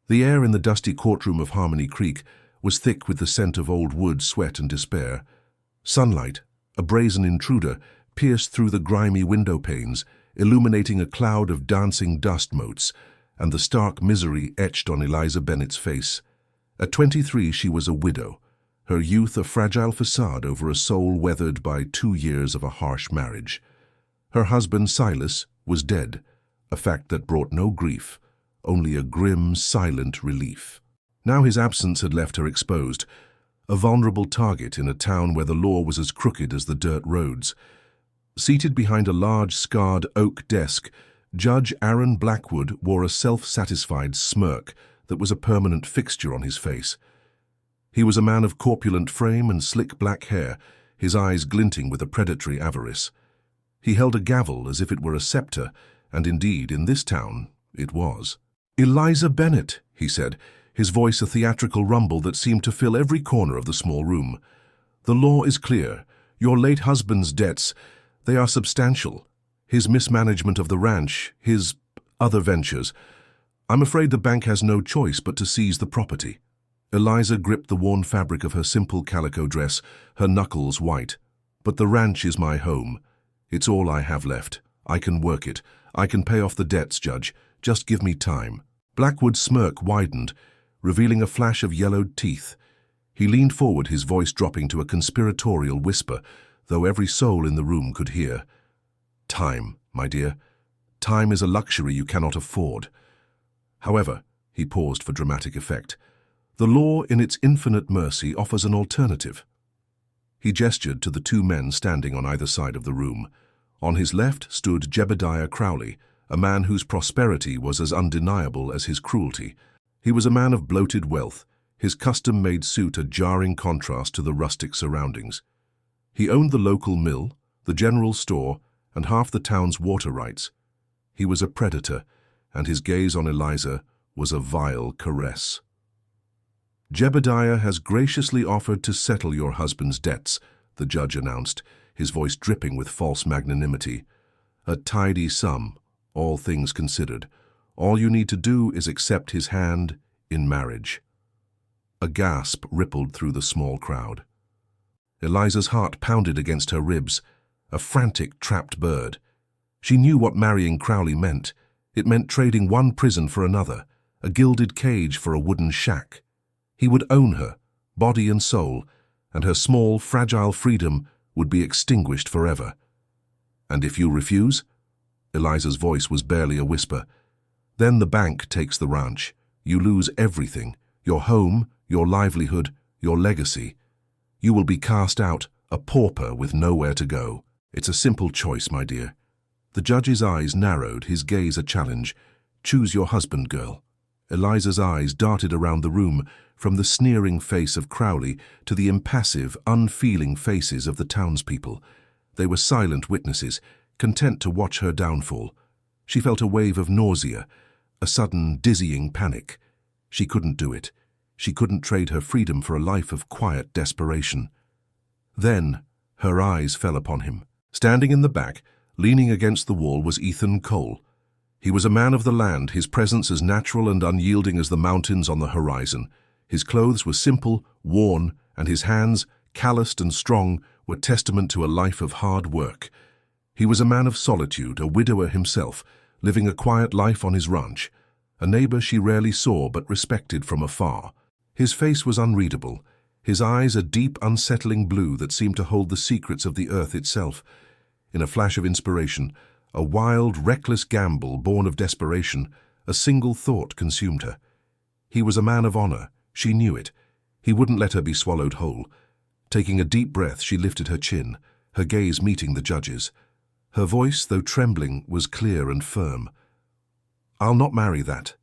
The air in the dusty courtroom of Harmony Creek was thick with the scent of old wood, sweat, and despair. Sunlight, a brazen intruder, pierced through the grimy window panes, illuminating a cloud of dancing dust motes, and the stark misery etched on Eliza Bennet's face. At 23, she was a widow, her youth a fragile facade over a soul weathered by 2 years of a harsh marriage. Her husband, Silas, was dead, a fact that brought no grief, only a grim, silent relief. Now his absence had left her exposed, a vulnerable target in a town where the law was as crooked as the dirt roads. Seated behind a large, scarred oak desk, Judge Aaron Blackwood wore a self-satisfied smirk that was a permanent fixture on his face. He was a man of corpulent frame and slick black hair, his eyes glinting with a predatory avarice. He held a gavel as if it were a scepter, and indeed, in this town, it was. "Eliza Bennet," he said, his voice a theatrical rumble that seemed to fill every corner of the small room. "The law is clear. Your late husband's debts, they are substantial. His mismanagement of the ranch, his other ventures. I'm afraid the bank has no choice but to seize the property." Eliza gripped the worn fabric of her simple calico dress, her knuckles white. "But the ranch is my home. It's all I have left. I can work it. I can pay off the debts, Judge. Just give me time." Blackwood's smirk widened, revealing a flash of yellowed teeth. He leaned forward, his voice dropping to a conspiratorial whisper, though every soul in the room could hear. "Time, my dear. Time is a luxury you cannot afford. However," he paused for dramatic effect, "the law in its infinite mercy offers an alternative." He gestured to the 2 men standing on either side of the room. On his left stood Jebediah Crowley, a man whose prosperity was as undeniable as his cruelty. He was a man of bloated wealth, his custom-made suit a jarring contrast to the rustic surroundings. He owned the local mill, the general store, and half the town's water rights. He was a predator, and his gaze on Eliza was a vile caress. "Jebediah has graciously offered to settle your husband's debts," the judge announced, his voice dripping with false magnanimity. "A tidy sum, all things considered. All you need to do is accept his hand in marriage." A gasp rippled through the small crowd. Eliza's heart pounded against her ribs, a frantic, trapped bird. She knew what marrying Crowley meant. It meant trading one prison for another, a gilded cage for a wooden shack. He would own her, body and soul, and her small, fragile freedom would be extinguished forever. "And if you refuse?" Eliza's voice was barely a whisper. "Then the bank takes the ranch. You lose everything, your home, your livelihood, your legacy. You will be cast out, a pauper with nowhere to go. It's a simple choice, my dear." The judge's eyes narrowed, his gaze a challenge. "Choose your husband, girl." Eliza's eyes darted around the room, from the sneering face of Crowley to the impassive, unfeeling faces of the townspeople. They were silent witnesses, content to watch her downfall. She felt a wave of nausea, a sudden, dizzying panic. She couldn't do it. She couldn't trade her freedom for a life of quiet desperation. Then, her eyes fell upon him. Standing in the back, leaning against the wall, was Ethan Cole. He was a man of the land, his presence as natural and unyielding as the mountains on the horizon. His clothes were simple, worn, and his hands, calloused and strong, were testament to a life of hard work. He was a man of solitude, a widower himself, living a quiet life on his ranch, a neighbor she rarely saw but respected from afar. His face was unreadable, his eyes a deep, unsettling blue that seemed to hold the secrets of the earth itself. In a flash of inspiration, a wild, reckless gamble born of desperation, a single thought consumed her. He was a man of honor. She knew it. He wouldn't let her be swallowed whole. Taking a deep breath, she lifted her chin, her gaze meeting the judge's. Her voice, though trembling, was clear and firm. "I'll not marry that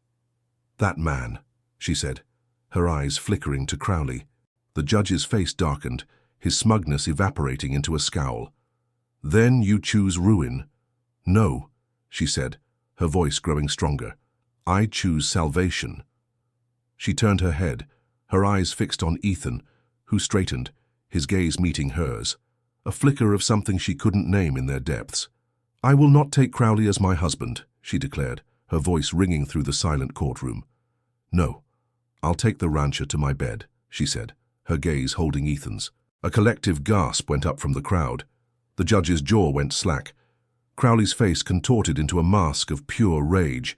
man," she said, her eyes flickering to Crowley. The judge's face darkened, his smugness evaporating into a scowl. "Then you choose ruin." "No," she said, her voice growing stronger. "I choose salvation." She turned her head, her eyes fixed on Ethan, who straightened, his gaze meeting hers, a flicker of something she couldn't name in their depths. "I will not take Crowley as my husband," she declared, her voice ringing through the silent courtroom. "No, I'll take the rancher to my bed," she said, her gaze holding Ethan's. A collective gasp went up from the crowd. The judge's jaw went slack. Crowley's face contorted into a mask of pure rage.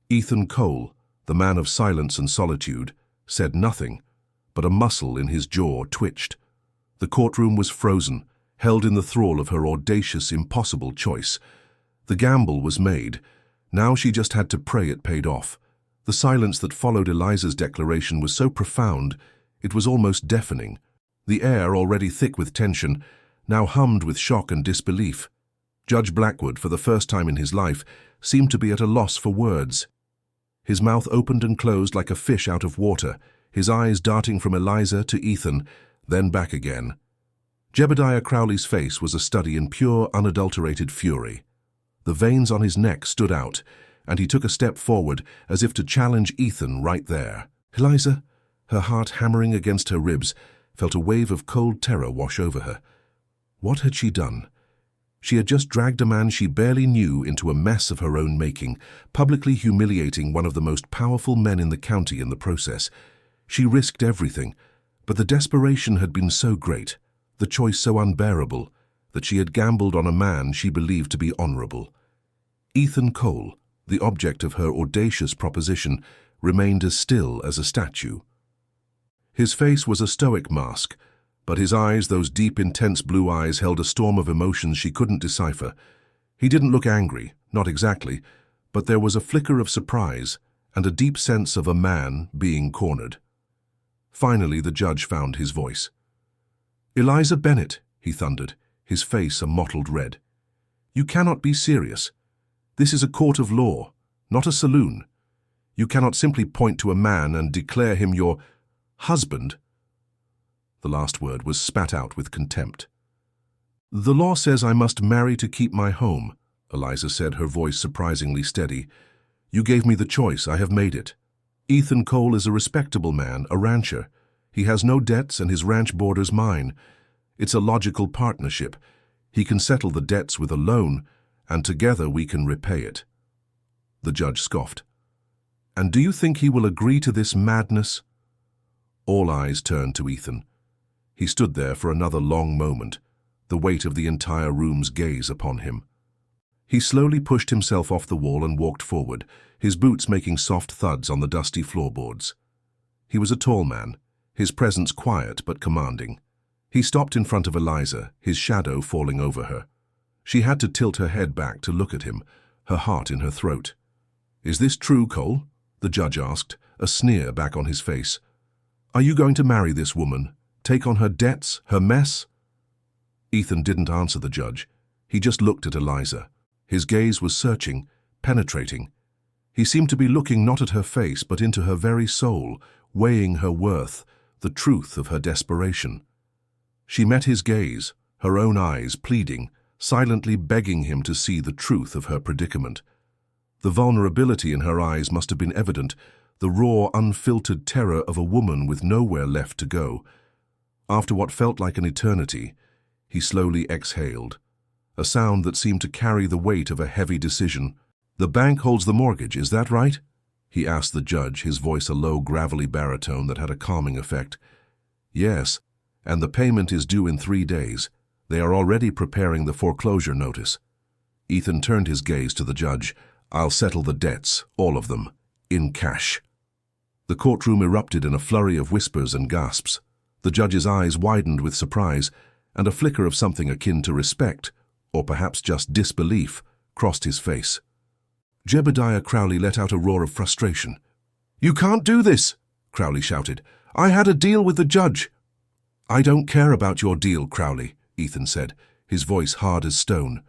Ethan Cole, the man of silence and solitude, said nothing, but a muscle in his jaw twitched. The courtroom was frozen, held in the thrall of her audacious, impossible choice. The gamble was made. Now she just had to pray it paid off. The silence that followed Eliza's declaration was so profound, it was almost deafening. The air, already thick with tension, now hummed with shock and disbelief. Judge Blackwood, for the first time in his life, seemed to be at a loss for words. His mouth opened and closed like a fish out of water, his eyes darting from Eliza to Ethan, then back again. Jebediah Crowley's face was a study in pure, unadulterated fury. The veins on his neck stood out, and he took a step forward as if to challenge Ethan right there. Eliza, her heart hammering against her ribs, felt a wave of cold terror wash over her. What had she done? She had just dragged a man she barely knew into a mess of her own making, publicly humiliating one of the most powerful men in the county in the process. She risked everything, but the desperation had been so great, the choice so unbearable, that she had gambled on a man she believed to be honorable. Ethan Cole, the object of her audacious proposition, remained as still as a statue. His face was a stoic mask, but his eyes, those deep, intense blue eyes, held a storm of emotions she couldn't decipher. He didn't look angry, not exactly, but there was a flicker of surprise and a deep sense of a man being cornered. Finally, the judge found his voice. "Eliza Bennett," he thundered, his face a mottled red. "You cannot be serious. This is a court of law, not a saloon. You cannot simply point to a man and declare him your husband." The last word was spat out with contempt. "The law says I must marry to keep my home," Eliza said, her voice surprisingly steady. "You gave me the choice. I have made it. Ethan Cole is a respectable man, a rancher. He has no debts and his ranch borders mine. It's a logical partnership. He can settle the debts with a loan, and together we can repay it." The judge scoffed. "And do you think he will agree to this madness?" All eyes turned to Ethan. He stood there for another long moment, the weight of the entire room's gaze upon him. He slowly pushed himself off the wall and walked forward, his boots making soft thuds on the dusty floorboards. He was a tall man, his presence quiet but commanding. He stopped in front of Eliza, his shadow falling over her. She had to tilt her head back to look at him, her heart in her throat. "Is this true, Cole?" the judge asked, a sneer back on his face. "Are you going to marry this woman? Take on her debts, her mess?" Ethan didn't answer the judge. He just looked at Eliza. His gaze was searching, penetrating. He seemed to be looking not at her face, but into her very soul, weighing her worth, the truth of her desperation. She met his gaze, her own eyes pleading, silently begging him to see the truth of her predicament. The vulnerability in her eyes must have been evident, the raw, unfiltered terror of a woman with nowhere left to go. After what felt like an eternity, he slowly exhaled, a sound that seemed to carry the weight of a heavy decision. "The bank holds the mortgage, is that right?" he asked the judge, his voice a low, gravelly baritone that had a calming effect. "Yes, and the payment is due in 3 days. They are already preparing the foreclosure notice." Ethan turned his gaze to the judge. "I'll settle the debts, all of them, in cash." The courtroom erupted in a flurry of whispers and gasps. The judge's eyes widened with surprise, and a flicker of something akin to respect, or perhaps just disbelief, crossed his face. Jebediah Crowley let out a roar of frustration. "You can't do this!" Crowley shouted. "I had a deal with the judge." "I don't care about your deal, Crowley," Ethan said, his voice hard as stone.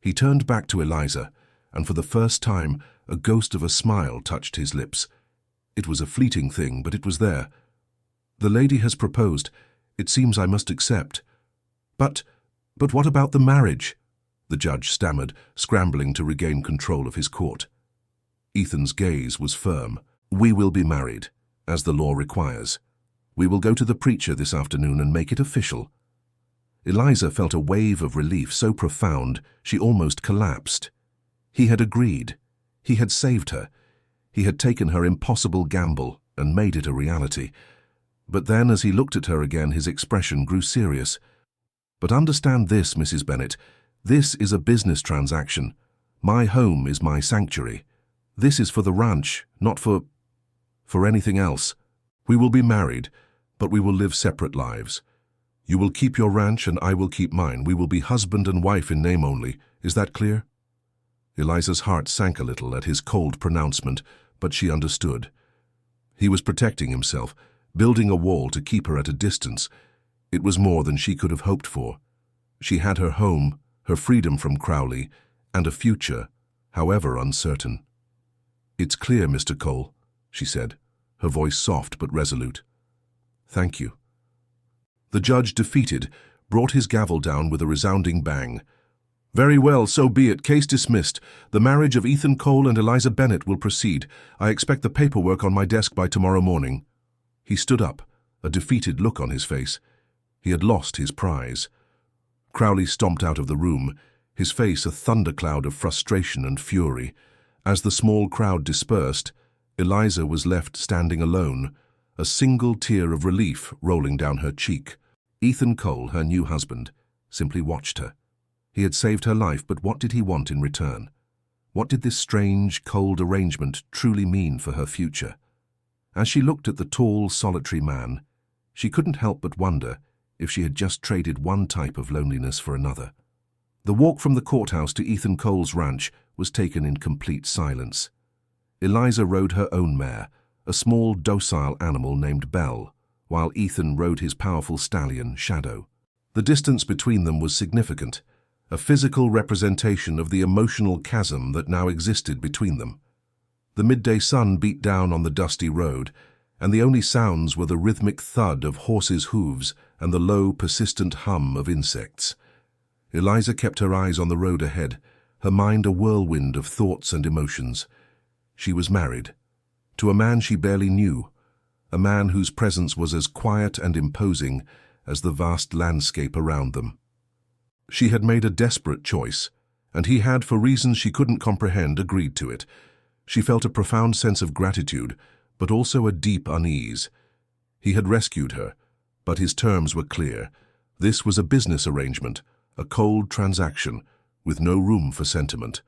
He turned back to Eliza, and for the first time a ghost of a smile touched his lips. It was a fleeting thing, but it was there. "The lady has proposed. It seems I must accept." But what about the marriage?" the judge stammered, scrambling to regain control of his court. Ethan's gaze was firm. "We will be married, as the law requires. We will go to the preacher this afternoon and make it official." Eliza felt a wave of relief so profound she almost collapsed. He had agreed. He had saved her. He had taken her impossible gamble and made it a reality. But then, as he looked at her again, his expression grew serious. "But understand this, Mrs. Bennet. This is a business transaction. My home is my sanctuary. This is for the ranch, not for anything else. We will be married, but we will live separate lives. You will keep your ranch and I will keep mine. We will be husband and wife in name only. Is that clear?" Eliza's heart sank a little at his cold pronouncement, but she understood. He was protecting himself, building a wall to keep her at a distance. It was more than she could have hoped for. She had her home, her freedom from Crowley, and a future, however uncertain. "It's clear, Mr. Cole," she said, her voice soft but resolute. "Thank you." The judge, defeated, brought his gavel down with a resounding bang. "Very well, so be it. Case dismissed. The marriage of Ethan Cole and Eliza Bennet will proceed. I expect the paperwork on my desk by tomorrow morning." He stood up, a defeated look on his face. He had lost his prize. Crowley stomped out of the room, his face a thundercloud of frustration and fury. As the small crowd dispersed, Eliza was left standing alone, a single tear of relief rolling down her cheek. Ethan Cole, her new husband, simply watched her. He had saved her life, but what did he want in return? What did this strange, cold arrangement truly mean for her future? As she looked at the tall, solitary man, she couldn't help but wonder if she had just traded one type of loneliness for another. The walk from the courthouse to Ethan Cole's ranch was taken in complete silence. Eliza rode her own mare, a small, docile animal named Belle, while Ethan rode his powerful stallion, Shadow. The distance between them was significant, a physical representation of the emotional chasm that now existed between them. The midday sun beat down on the dusty road, and the only sounds were the rhythmic thud of horses' hooves and the low, persistent hum of insects. Eliza kept her eyes on the road ahead, her mind a whirlwind of thoughts and emotions. She was married, to a man she barely knew, a man whose presence was as quiet and imposing as the vast landscape around them. She had made a desperate choice, and he had, for reasons she couldn't comprehend, agreed to it. She felt a profound sense of gratitude, but also a deep unease. He had rescued her, but his terms were clear. This was a business arrangement, a cold transaction, with no room for sentiment.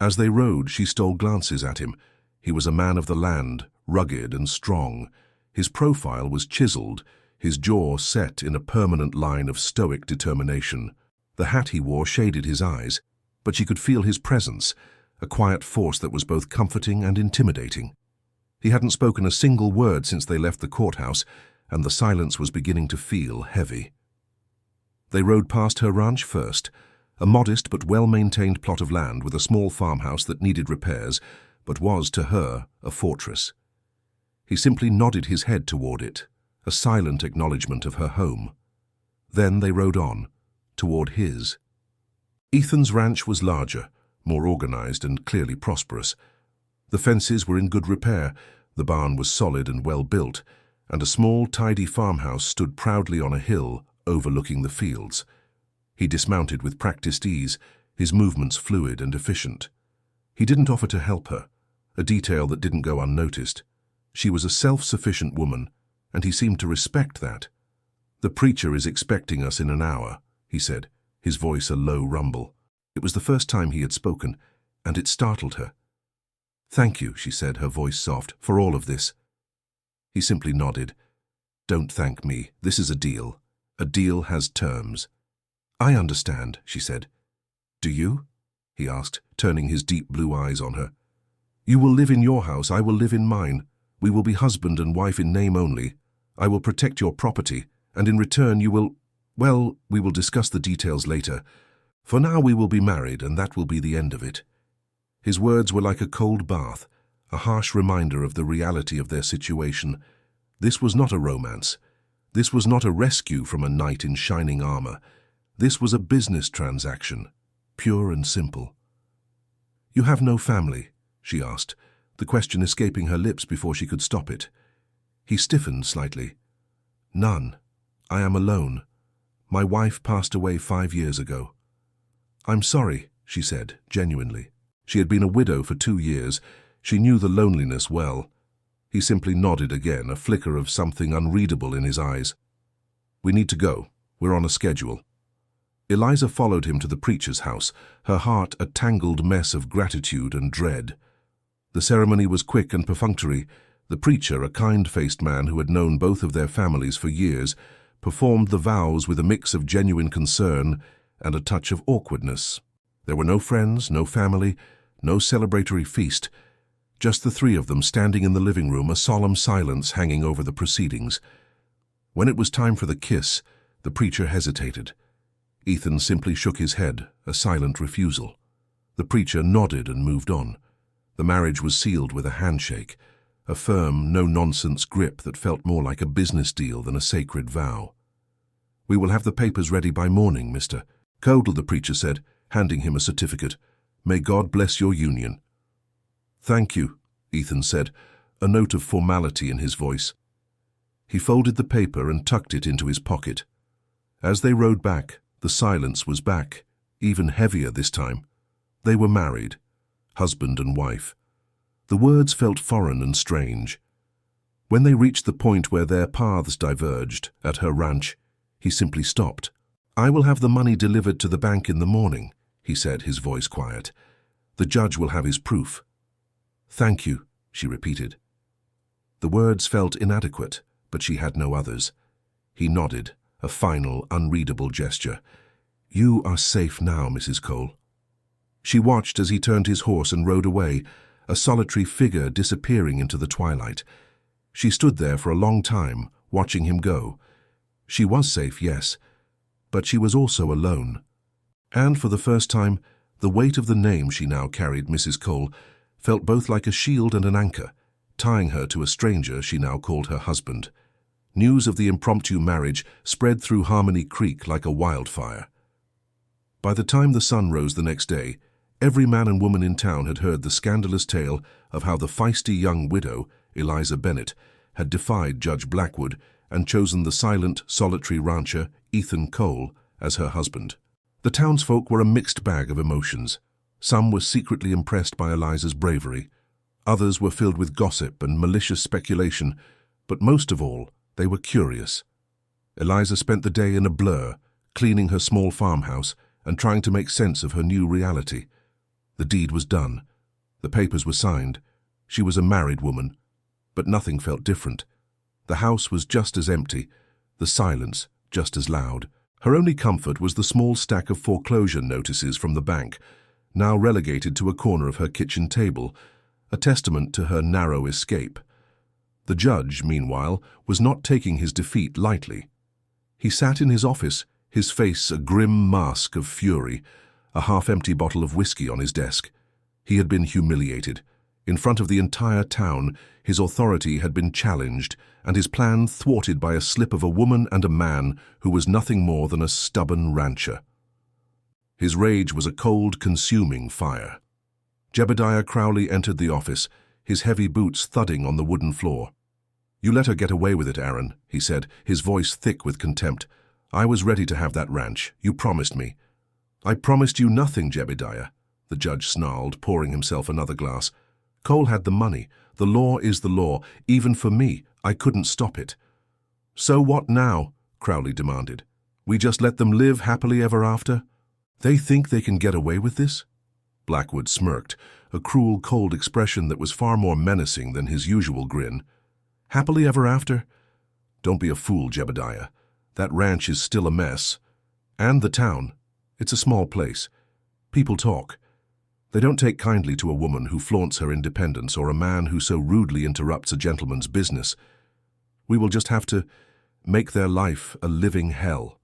As they rode, she stole glances at him. He was a man of the land, rugged and strong. His profile was chiseled, his jaw set in a permanent line of stoic determination. The hat he wore shaded his eyes, but she could feel his presence, a quiet force that was both comforting and intimidating. He hadn't spoken a single word since they left the courthouse, and the silence was beginning to feel heavy. They rode past her ranch first, a modest but well-maintained plot of land with a small farmhouse that needed repairs, but was, to her, a fortress. He simply nodded his head toward it, a silent acknowledgement of her home. Then they rode on, toward his. Ethan's ranch was larger, more organized and clearly prosperous. The fences were in good repair, the barn was solid and well built, and a small, tidy farmhouse stood proudly on a hill overlooking the fields. He dismounted with practiced ease, his movements fluid and efficient. He didn't offer to help her, a detail that didn't go unnoticed. She was a self-sufficient woman, and he seemed to respect that. "The preacher is expecting us in an hour," he said, his voice a low rumble. It was the first time he had spoken, and it startled her. "Thank you," she said, her voice soft, "for all of this." He simply nodded. "Don't thank me. This is a deal. A deal has terms." "I understand," she said. "Do you?" he asked, turning his deep blue eyes on her. "You will live in your house, I will live in mine. We will be husband and wife in name only. I will protect your property, and in return you will... Well, we will discuss the details later. For now we will be married, and that will be the end of it." His words were like a cold bath, a harsh reminder of the reality of their situation. This was not a romance. This was not a rescue from a knight in shining armor. This was a business transaction, pure and simple. "You have no family?" she asked, the question escaping her lips before she could stop it. He stiffened slightly. "None. I am alone. My wife passed away 5 years ago." "I'm sorry," she said, genuinely. She had been a widow for 2 years. She knew the loneliness well. He simply nodded again, a flicker of something unreadable in his eyes. "We need to go. We're on a schedule." Eliza followed him to the preacher's house, her heart a tangled mess of gratitude and dread. The ceremony was quick and perfunctory. The preacher, a kind-faced man who had known both of their families for years, performed the vows with a mix of genuine concern and a touch of awkwardness. There were no friends, no family, no celebratory feast, just the three of them standing in the living room, a solemn silence hanging over the proceedings. When it was time for the kiss, the preacher hesitated. Ethan simply shook his head, a silent refusal. The preacher nodded and moved on. The marriage was sealed with a handshake, a firm, no-nonsense grip that felt more like a business deal than a sacred vow. "We will have the papers ready by morning, Mr. Codle," the preacher said, handing him a certificate. "May God bless your union." "Thank you," Ethan said, a note of formality in his voice. He folded the paper and tucked it into his pocket. As they rode back, the silence was back, even heavier this time. They were married, husband and wife. The words felt foreign and strange. When they reached the point where their paths diverged, at her ranch, he simply stopped. "I will have the money delivered to the bank in the morning," he said, his voice quiet. "The judge will have his proof." "Thank you," she repeated. The words felt inadequate, but she had no others. He nodded, a final, unreadable gesture. "You are safe now, Mrs. Cole." She watched as he turned his horse and rode away, a solitary figure disappearing into the twilight. She stood there for a long time, watching him go. She was safe, yes, but she was also alone. And for the first time, the weight of the name she now carried, Mrs. Cole, felt both like a shield and an anchor, tying her to a stranger she now called her husband. News of the impromptu marriage spread through Harmony Creek like a wildfire. By the time the sun rose the next day, every man and woman in town had heard the scandalous tale of how the feisty young widow, Eliza Bennett, had defied Judge Blackwood and chosen the silent, solitary rancher, Ethan Cole, as her husband. The townsfolk were a mixed bag of emotions. Some were secretly impressed by Eliza's bravery. Others were filled with gossip and malicious speculation, but most of all, they were curious. Eliza spent the day in a blur, cleaning her small farmhouse and trying to make sense of her new reality. The deed was done. The papers were signed. She was a married woman. But nothing felt different. The house was just as empty, the silence just as loud. Her only comfort was the small stack of foreclosure notices from the bank, now relegated to a corner of her kitchen table, a testament to her narrow escape. The judge, meanwhile, was not taking his defeat lightly. He sat in his office, his face a grim mask of fury, a half-empty bottle of whiskey on his desk. He had been humiliated. In front of the entire town, his authority had been challenged, and his plan thwarted by a slip of a woman and a man who was nothing more than a stubborn rancher. His rage was a cold, consuming fire. Jebediah Crowley entered the office, his heavy boots thudding on the wooden floor. "You let her get away with it, Aaron," he said, his voice thick with contempt. "I was ready to have that ranch. You promised me." "I promised you nothing, Jebediah," the judge snarled, pouring himself another glass. "Cole had the money. The law is the law. Even for me, I couldn't stop it." "So what now?" Crowley demanded. "We just let them live happily ever after? They think they can get away with this?" Blackwood smirked, a cruel, cold expression that was far more menacing than his usual grin. "Happily ever after? Don't be a fool, Jebediah. That ranch is still a mess. And the town. It's a small place. People talk. They don't take kindly to a woman who flaunts her independence or a man who so rudely interrupts a gentleman's business. We will just have to make their life a living hell."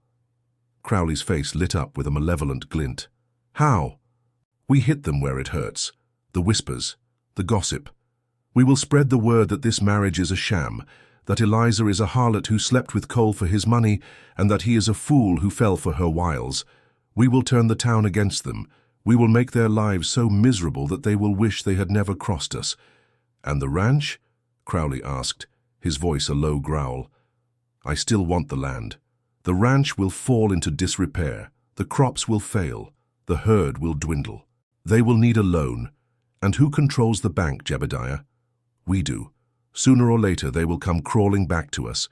Crowley's face lit up with a malevolent glint. "How?" "We hit them where it hurts. The whispers, the gossip. We will spread the word that this marriage is a sham, that Eliza is a harlot who slept with Cole for his money, and that he is a fool who fell for her wiles. We will turn the town against them. We will make their lives so miserable that they will wish they had never crossed us." "And the ranch?" Crowley asked, his voice a low growl. "I still want the land. The ranch will fall into disrepair. The crops will fail. The herd will dwindle. They will need a loan. And who controls the bank, Jebediah? We do. Sooner or later they will come crawling back to us,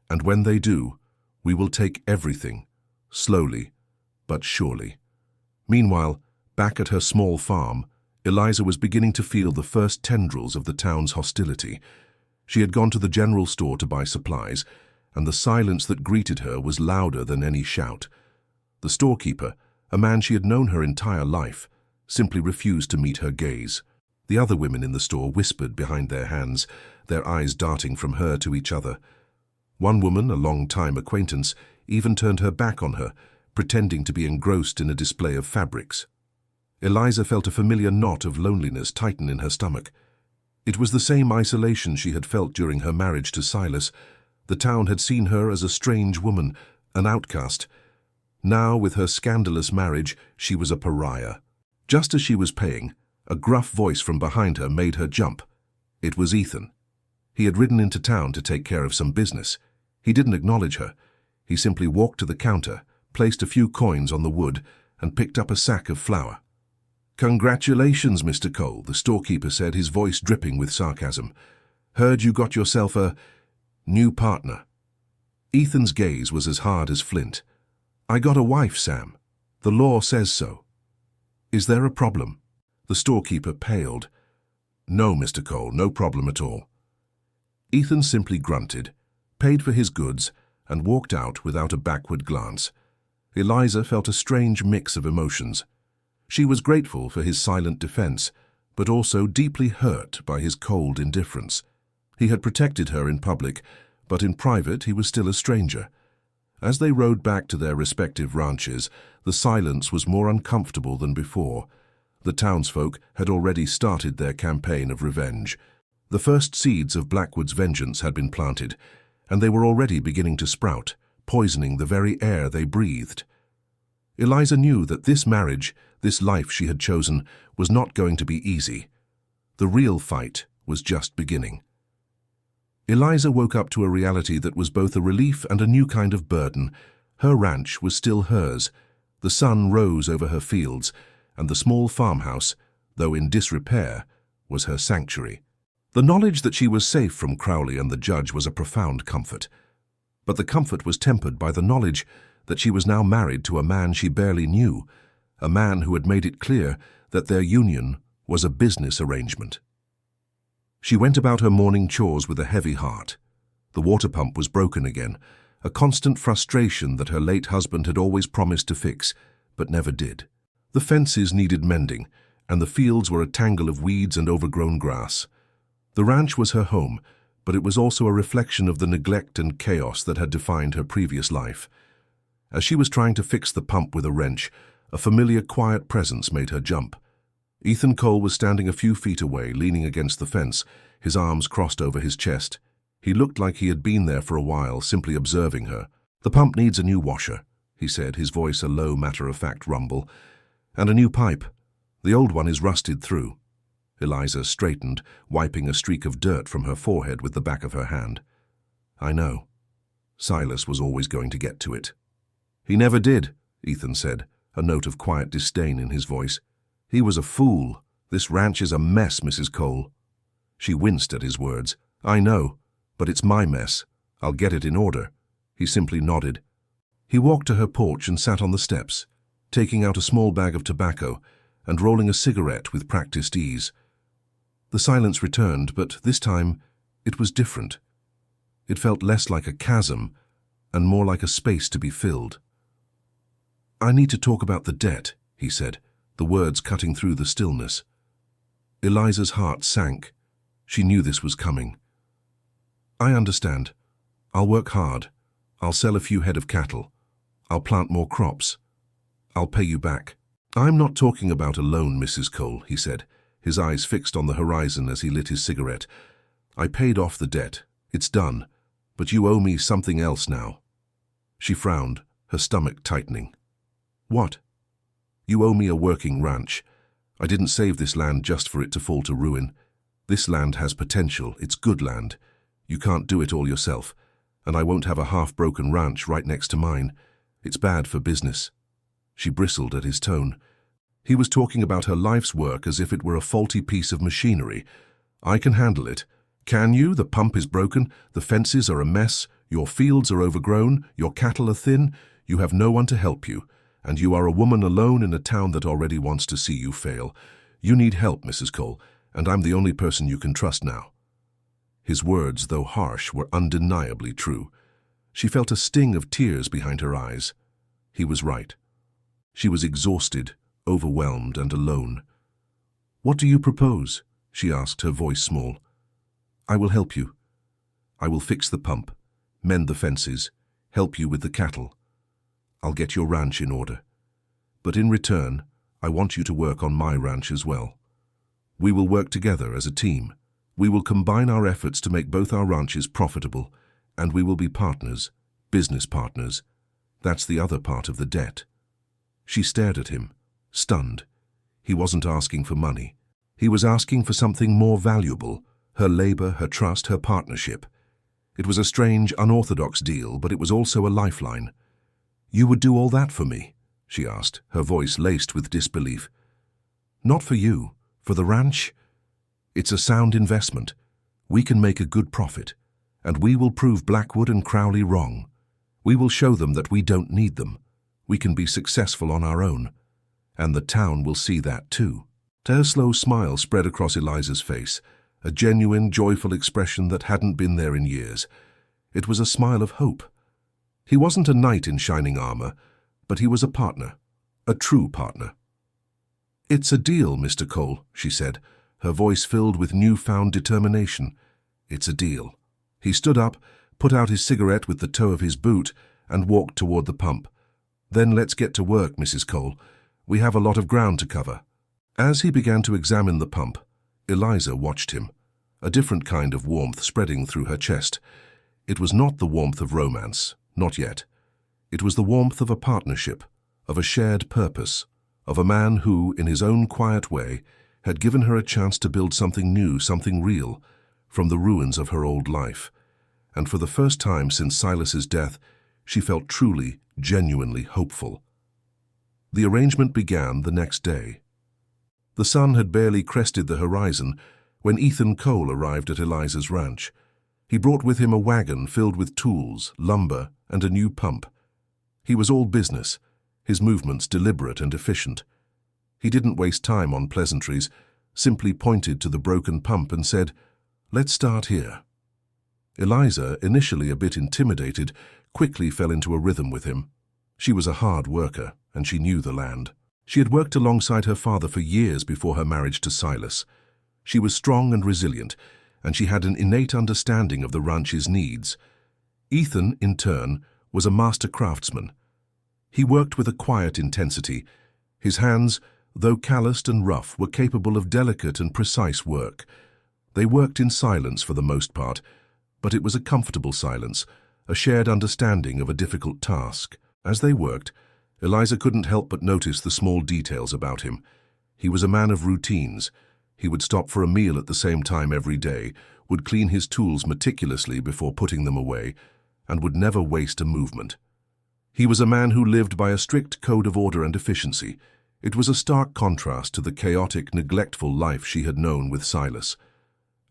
and when they do, we will take everything, slowly but surely. Meanwhile, back at her small farm, Eliza was beginning to feel the first tendrils of the town's hostility. She had gone to the general store to buy supplies, and the silence that greeted her was louder than any shout. The storekeeper, a man she had known her entire life, simply refused to meet her gaze. The other women in the store whispered behind their hands, their eyes darting from her to each other. One woman, a long-time acquaintance, even turned her back on her, pretending to be engrossed in a display of fabrics. Eliza felt a familiar knot of loneliness tighten in her stomach. It was the same isolation she had felt during her marriage to Silas. The town had seen her as a strange woman, an outcast. Now, with her scandalous marriage, she was a pariah. Just as she was paying, a gruff voice from behind her made her jump. It was Ethan. He had ridden into town to take care of some business. He didn't acknowledge her. He simply walked to the counter, placed a few coins on the wood, and picked up a sack of flour. "Congratulations, Mr. Cole," the storekeeper said, his voice dripping with sarcasm. "Heard you got yourself a new partner." Ethan's gaze was as hard as flint. "I got a wife, Sam. The law says so." "Is there a problem?" The storekeeper paled. "No, Mr. Cole, no problem at all." Ethan simply grunted, paid for his goods, and walked out without a backward glance. Eliza felt a strange mix of emotions. She was grateful for his silent defense, but also deeply hurt by his cold indifference. He had protected her in public, but in private he was still a stranger. As they rode back to their respective ranches, the silence was more uncomfortable than before. The townsfolk had already started their campaign of revenge. The first seeds of Blackwood's vengeance had been planted, and they were already beginning to sprout, poisoning the very air they breathed. Eliza knew that this marriage, this life she had chosen, was not going to be easy. The real fight was just beginning. Eliza woke up to a reality that was both a relief and a new kind of burden. Her ranch was still hers. The sun rose over her fields, and the small farmhouse, though in disrepair, was her sanctuary. The knowledge that she was safe from Crowley and the judge was a profound comfort. But the comfort was tempered by the knowledge that she was now married to a man she barely knew, a man who had made it clear that their union was a business arrangement. She went about her morning chores with a heavy heart. The water pump was broken again, a constant frustration that her late husband had always promised to fix, but never did. The fences needed mending, and the fields were a tangle of weeds and overgrown grass. The ranch was her home, but it was also a reflection of the neglect and chaos that had defined her previous life. As she was trying to fix the pump with a wrench, a familiar quiet presence made her jump. Ethan Cole was standing a few feet away, leaning against the fence, his arms crossed over his chest. He looked like he had been there for a while, simply observing her. "The pump needs a new washer," he said, his voice a low, matter-of-fact rumble. "And a new pipe. The old one is rusted through." Eliza straightened, wiping a streak of dirt from her forehead with the back of her hand. "I know. Silas was always going to get to it." "He never did," Ethan said, a note of quiet disdain in his voice. "He was a fool. This ranch is a mess, Mrs. Cole." She winced at his words. "I know, but it's my mess. I'll get it in order." He simply nodded. He walked to her porch and sat on the steps, taking out a small bag of tobacco and rolling a cigarette with practiced ease. The silence returned, but this time it was different. It felt less like a chasm and more like a space to be filled. "I need to talk about the debt," he said, the words cutting through the stillness. Eliza's heart sank. She knew this was coming. "I understand. I'll work hard. I'll sell a few head of cattle. I'll plant more crops. I'll pay you back." "I'm not talking about a loan, Mrs. Cole," he said, his eyes fixed on the horizon as he lit his cigarette. "I paid off the debt. It's done. But you owe me something else now." She frowned, her stomach tightening. "What?" "You owe me a working ranch. I didn't save this land just for it to fall to ruin. This land has potential. It's good land. You can't do it all yourself, and I won't have a half-broken ranch right next to mine. It's bad for business." She bristled at his tone. He was talking about her life's work as if it were a faulty piece of machinery. "I can handle it. Can you? The pump is broken, the fences are a mess, your fields are overgrown, your cattle are thin, you have no one to help you, and you are a woman alone in a town that already wants to see you fail. You need help, Mrs. Cole, and I'm the only person you can trust now." His words, though harsh, were undeniably true. She felt a sting of tears behind her eyes. He was right. She was exhausted, overwhelmed, and alone. "What do you propose?" she asked, her voice small. "I will help you. I will fix the pump, mend the fences, help you with the cattle. I'll get your ranch in order. But in return, I want you to work on my ranch as well. We will work together as a team. We will combine our efforts to make both our ranches profitable, and we will be partners, business partners. That's the other part of the debt." She stared at him, stunned. He wasn't asking for money. He was asking for something more valuable, her labor, her trust, her partnership. It was a strange, unorthodox deal, but it was also a lifeline. "You would do all that for me?" she asked, her voice laced with disbelief. "Not for you, for the ranch? It's a sound investment. We can make a good profit, and we will prove Blackwood and Crowley wrong. We will show them that we don't need them. We can be successful on our own, and the town will see that too." A slow smile spread across Eliza's face, a genuine, joyful expression that hadn't been there in years. It was a smile of hope. He wasn't a knight in shining armor, but he was a partner, a true partner. "It's a deal, Mr. Cole," she said, her voice filled with newfound determination. "It's a deal." He stood up, put out his cigarette with the toe of his boot, and walked toward the pump. "Then let's get to work, Mrs. Cole. We have a lot of ground to cover." As he began to examine the pump, Eliza watched him, a different kind of warmth spreading through her chest. It was not the warmth of romance, not yet. It was the warmth of a partnership, of a shared purpose, of a man who, in his own quiet way, had given her a chance to build something new, something real, from the ruins of her old life. And for the first time since Silas's death, she felt truly, genuinely hopeful. The arrangement began the next day. The sun had barely crested the horizon when Ethan Cole arrived at Eliza's ranch. He brought with him a wagon filled with tools, lumber, and a new pump. He was all business, his movements deliberate and efficient. He didn't waste time on pleasantries, simply pointed to the broken pump and said, "Let's start here." Eliza, initially a bit intimidated, quickly fell into a rhythm with him. She was a hard worker, and she knew the land. She had worked alongside her father for years before her marriage to Silas. She was strong and resilient, and she had an innate understanding of the ranch's needs. Ethan, in turn, was a master craftsman. He worked with a quiet intensity. His hands, though calloused and rough, were capable of delicate and precise work. They worked in silence for the most part, but it was a comfortable silence, a shared understanding of a difficult task. As they worked, Eliza couldn't help but notice the small details about him. He was a man of routines. He would stop for a meal at the same time every day, would clean his tools meticulously before putting them away, and would never waste a movement. He was a man who lived by a strict code of order and efficiency. It was a stark contrast to the chaotic, neglectful life she had known with Silas.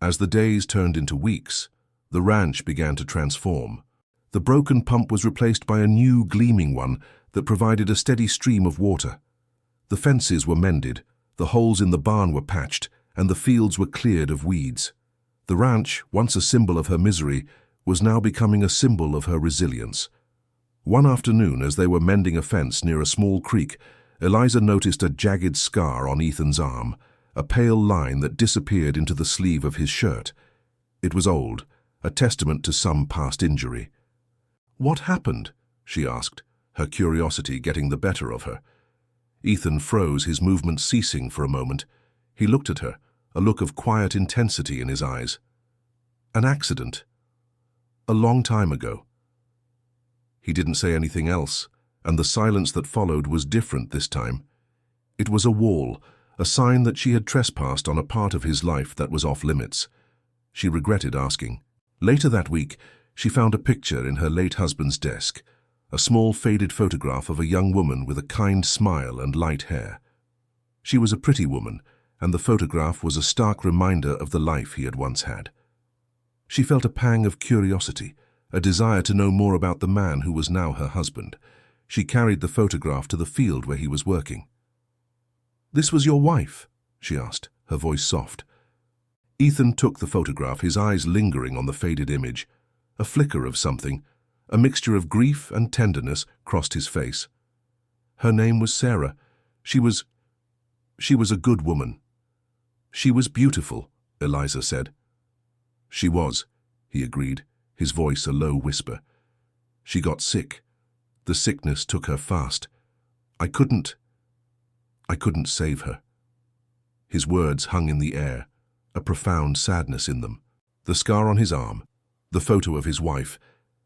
As the days turned into weeks, the ranch began to transform. The broken pump was replaced by a new, gleaming one that provided a steady stream of water. The fences were mended, the holes in the barn were patched, and the fields were cleared of weeds. The ranch, once a symbol of her misery, was now becoming a symbol of her resilience. One afternoon, as they were mending a fence near a small creek, Eliza noticed a jagged scar on Ethan's arm, a pale line that disappeared into the sleeve of his shirt. It was old, a testament to some past injury. "What happened?" she asked, her curiosity getting the better of her. Ethan froze, his movements ceasing for a moment. He looked at her, a look of quiet intensity in his eyes. "An accident. A long time ago." He didn't say anything else, and the silence that followed was different this time. It was a wall, a sign that she had trespassed on a part of his life that was off limits. She regretted asking. Later that week, she found a picture in her late husband's desk, a small faded photograph of a young woman with a kind smile and light hair. She was a pretty woman, and the photograph was a stark reminder of the life he had once had. She felt a pang of curiosity, a desire to know more about the man who was now her husband. She carried the photograph to the field where he was working. "This was your wife?" she asked, her voice soft. Ethan took the photograph, his eyes lingering on the faded image. A flicker of something, a mixture of grief and tenderness, crossed his face. Her name was Sarah. She was a good woman. "She was beautiful," Eliza said. "She was," he agreed, his voice a low whisper. "She got sick. The sickness took her fast. I couldn't save her." His words hung in the air, a profound sadness in them. The scar on his arm, the photo of his wife,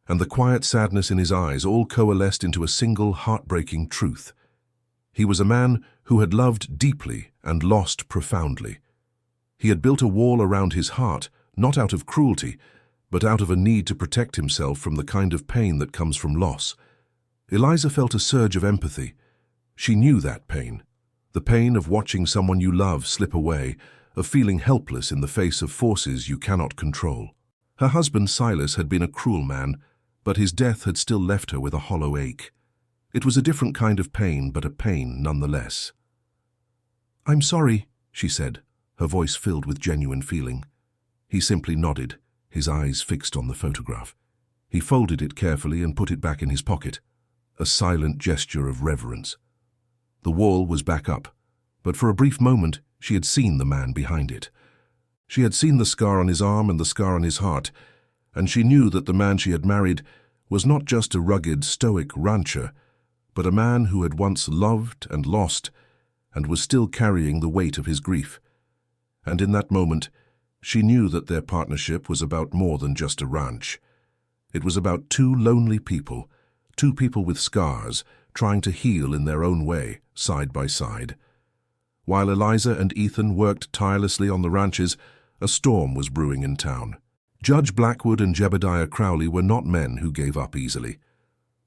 and the quiet sadness in his eyes all coalesced into a single heartbreaking truth. He was a man who had loved deeply and lost profoundly. He had built a wall around his heart, not out of cruelty, but out of a need to protect himself from the kind of pain that comes from loss. Eliza felt a surge of empathy. She knew that pain, the pain of watching someone you love slip away, of feeling helpless in the face of forces you cannot control. Her husband Silas had been a cruel man, but his death had still left her with a hollow ache. It was a different kind of pain, but a pain nonetheless. "I'm sorry," she said, her voice filled with genuine feeling. He simply nodded, his eyes fixed on the photograph. He folded it carefully and put it back in his pocket, a silent gesture of reverence. The wall was back up, but for a brief moment she had seen the man behind it. She had seen the scar on his arm and the scar on his heart, and she knew that the man she had married was not just a rugged, stoic rancher, but a man who had once loved and lost and was still carrying the weight of his grief. And in that moment, she knew that their partnership was about more than just a ranch. It was about two lonely people, two people with scars, trying to heal in their own way, side by side. While Eliza and Ethan worked tirelessly on the ranches, a storm was brewing in town. Judge Blackwood and Jebediah Crowley were not men who gave up easily.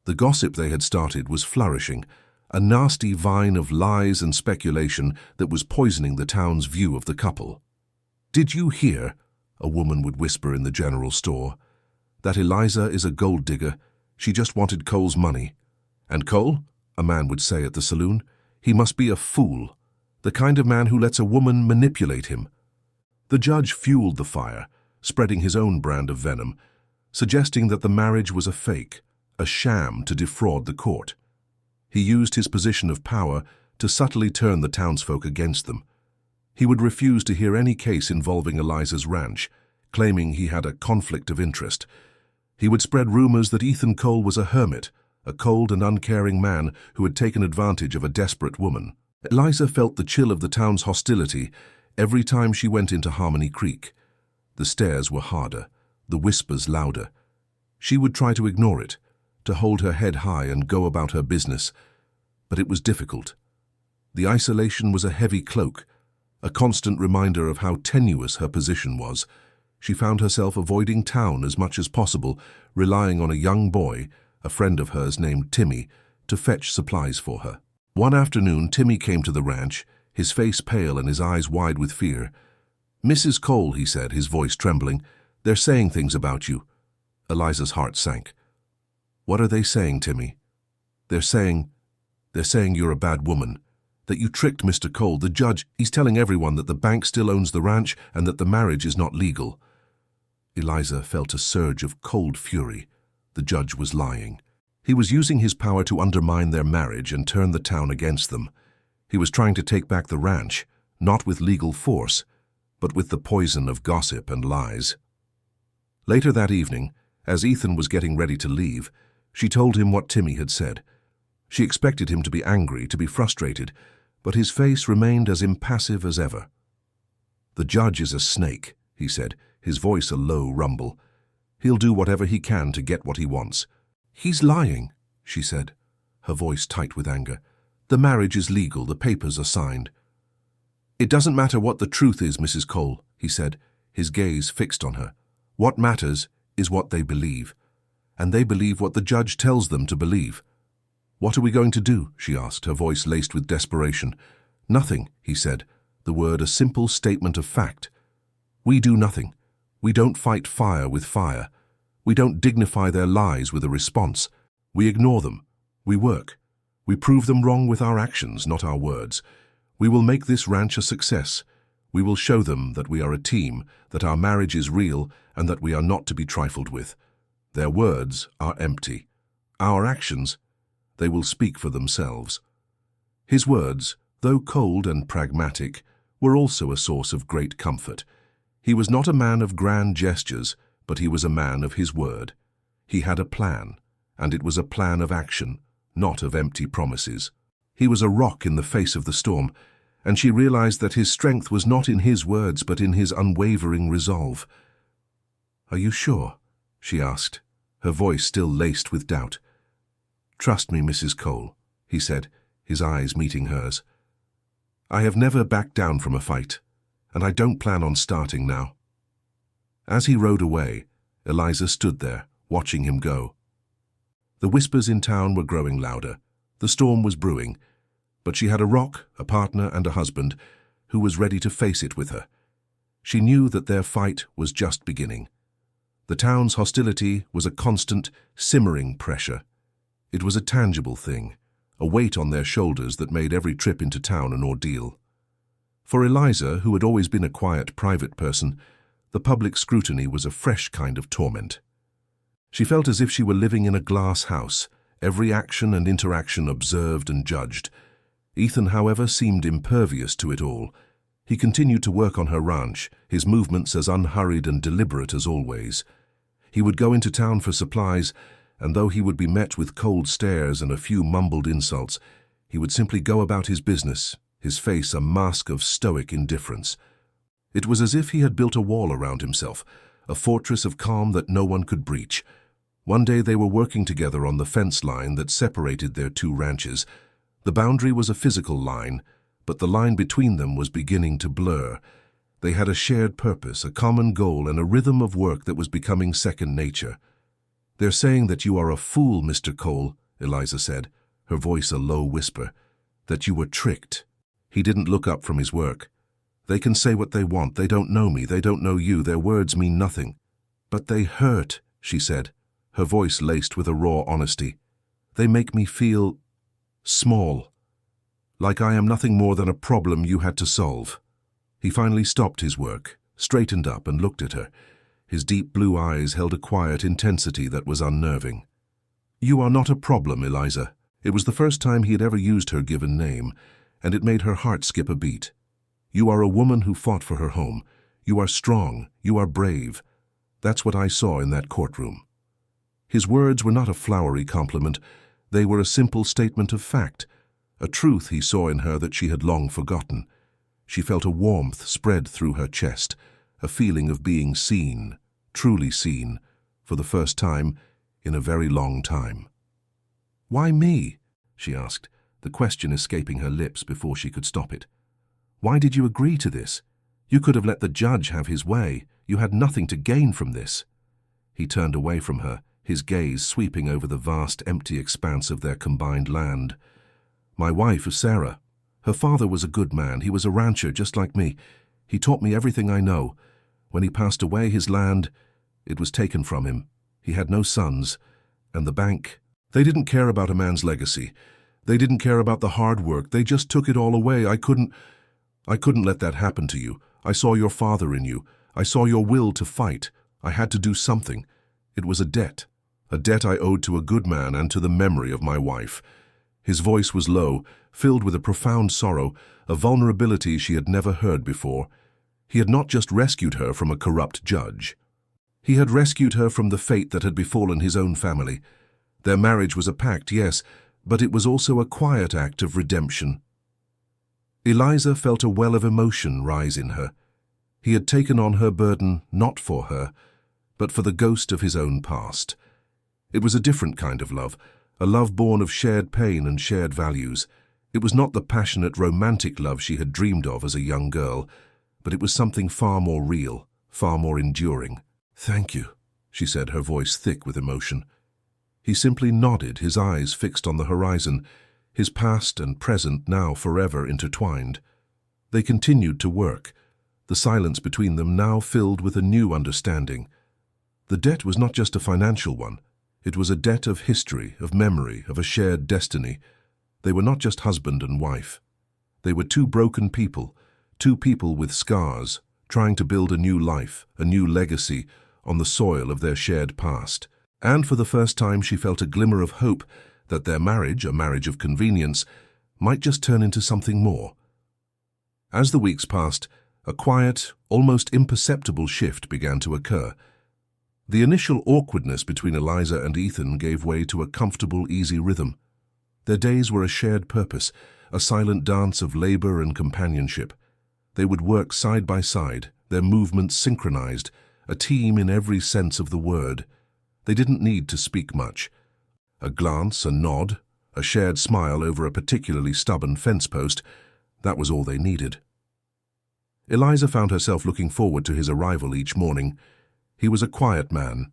The gossip they had started was flourishing, a nasty vine of lies and speculation that was poisoning the town's view of the couple. "Did you hear?" a woman would whisper in the general store. "That Eliza is a gold digger. She just wanted Cole's money. And Cole," a man would say at the saloon, "he must be a fool, the kind of man who lets a woman manipulate him." The judge fueled the fire, spreading his own brand of venom, suggesting that the marriage was a fake, a sham to defraud the court. He used his position of power to subtly turn the townsfolk against them. He would refuse to hear any case involving Eliza's ranch, claiming he had a conflict of interest. He would spread rumors that Ethan Cole was a hermit, a cold and uncaring man who had taken advantage of a desperate woman. Eliza felt the chill of the town's hostility every time she went into Harmony Creek. The stares were harder, the whispers louder. She would try to ignore it, to hold her head high and go about her business, but it was difficult. The isolation was a heavy cloak, a constant reminder of how tenuous her position was. She found herself avoiding town as much as possible, relying on a young boy, a friend of hers named Timmy, to fetch supplies for her. One afternoon, Timmy came to the ranch, his face pale and his eyes wide with fear. "Mrs. Cole," he said, his voice trembling, "they're saying things about you." Eliza's heart sank. "What are they saying, Timmy?" They're saying you're a bad woman, that you tricked Mr. Cole, the judge. He's telling everyone that the bank still owns the ranch and that the marriage is not legal." Eliza felt a surge of cold fury. The judge was lying. He was using his power to undermine their marriage and turn the town against them. He was trying to take back the ranch, not with legal force, but with the poison of gossip and lies. Later that evening, as Ethan was getting ready to leave, she told him what Timmy had said. She expected him to be angry, to be frustrated, but his face remained as impassive as ever. "The judge is a snake," he said, his voice a low rumble. "He'll do whatever he can to get what he wants." "He's lying," she said, her voice tight with anger. "The marriage is legal, the papers are signed." "It doesn't matter what the truth is, Mrs. Cole," he said, his gaze fixed on her. "What matters is what they believe, and they believe what the judge tells them to believe." "What are we going to do?" she asked, her voice laced with desperation. Nothing, he said, the word a simple statement of fact. We do nothing. We don't fight fire with fire. We don't dignify their lies with a response. We ignore them. We work. We prove them wrong with our actions, not our words. We will make this ranch a success. We will show them that we are a team, that our marriage is real, and that we are not to be trifled with. Their words are empty. Our actions, they will speak for themselves. His words, though cold and pragmatic, were also a source of great comfort. He was not a man of grand gestures, but he was a man of his word. He had a plan, and it was a plan of action, not of empty promises. He was a rock in the face of the storm, and she realized that his strength was not in his words but in his unwavering resolve. "Are you sure?" she asked, her voice still laced with doubt. "Trust me, Mrs. Cole," he said, his eyes meeting hers. "I have never backed down from a fight, and I don't plan on starting now." As he rode away, Eliza stood there, watching him go. The whispers in town were growing louder. The storm was brewing, but she had a rock, a partner, and a husband who was ready to face it with her. She knew that their fight was just beginning. The town's hostility was a constant, simmering pressure. It was a tangible thing, a weight on their shoulders that made every trip into town an ordeal. For Eliza, who had always been a quiet, private person, the public scrutiny was a fresh kind of torment. She felt as if she were living in a glass house, every action and interaction observed and judged. Ethan, however, seemed impervious to it all. He continued to work on her ranch, his movements as unhurried and deliberate as always. He would go into town for supplies, and though he would be met with cold stares and a few mumbled insults, he would simply go about his business, his face a mask of stoic indifference. It was as if he had built a wall around himself, a fortress of calm that no one could breach. One day they were working together on the fence line that separated their two ranches. The boundary was a physical line, but the line between them was beginning to blur. They had a shared purpose, a common goal, and a rhythm of work that was becoming second nature. "They're saying that you are a fool, Mr. Cole," Eliza said, her voice a low whisper, "that you were tricked." He didn't look up from his work. "They can say what they want. They don't know me. They don't know you. Their words mean nothing." "But they hurt," she said, her voice laced with a raw honesty. "They make me feel small, like I am nothing more than a problem you had to solve." He finally stopped his work, straightened up and looked at her. His deep blue eyes held a quiet intensity that was unnerving. "You are not a problem, Eliza." It was the first time he had ever used her given name, and it made her heart skip a beat. "You are a woman who fought for her home. You are strong. You are brave. That's what I saw in that courtroom." His words were not a flowery compliment. They were a simple statement of fact, a truth he saw in her that she had long forgotten. She felt a warmth spread through her chest, a feeling of being seen, truly seen, for the first time in a very long time. "Why me?" she asked, the question escaping her lips before she could stop it. "Why did you agree to this? You could have let the judge have his way. You had nothing to gain from this." He turned away from her, his gaze sweeping over the vast, empty expanse of their combined land. "My wife is Sarah. Her father was a good man. He was a rancher just like me. He taught me everything I know. When he passed away, his land, it was taken from him. He had no sons. And the bank, they didn't care about a man's legacy. They didn't care about the hard work. They just took it all away. I couldn't let that happen to you. I saw your father in you. I saw your will to fight. I had to do something. It was a debt I owed to a good man and to the memory of my wife." His voice was low, filled with a profound sorrow, a vulnerability she had never heard before. He had not just rescued her from a corrupt judge. He had rescued her from the fate that had befallen his own family. Their marriage was a pact, yes, but it was also a quiet act of redemption. Eliza felt a well of emotion rise in her. He had taken on her burden not for her, but for the ghost of his own past. It was a different kind of love, a love born of shared pain and shared values. It was not the passionate, romantic love she had dreamed of as a young girl, but it was something far more real, far more enduring. "Thank you," she said, her voice thick with emotion. He simply nodded, his eyes fixed on the horizon. his past and present now forever intertwined. They continued to work, the silence between them now filled with a new understanding. The debt was not just a financial one. It was a debt of history, of memory, of a shared destiny. They were not just husband and wife. They were two broken people, two people with scars, trying to build a new life, a new legacy, on the soil of their shared past. And for the first time she felt a glimmer of hope that their marriage, a marriage of convenience, might just turn into something more. As the weeks passed, a quiet, almost imperceptible shift began to occur. The initial awkwardness between Eliza and Ethan gave way to a comfortable, easy rhythm. Their days were a shared purpose, a silent dance of labor and companionship. They would work side by side, their movements synchronized, a team in every sense of the word. They didn't need to speak much. A glance, a nod, a shared smile over a particularly stubborn fence post, that was all they needed. Eliza found herself looking forward to his arrival each morning. He was a quiet man,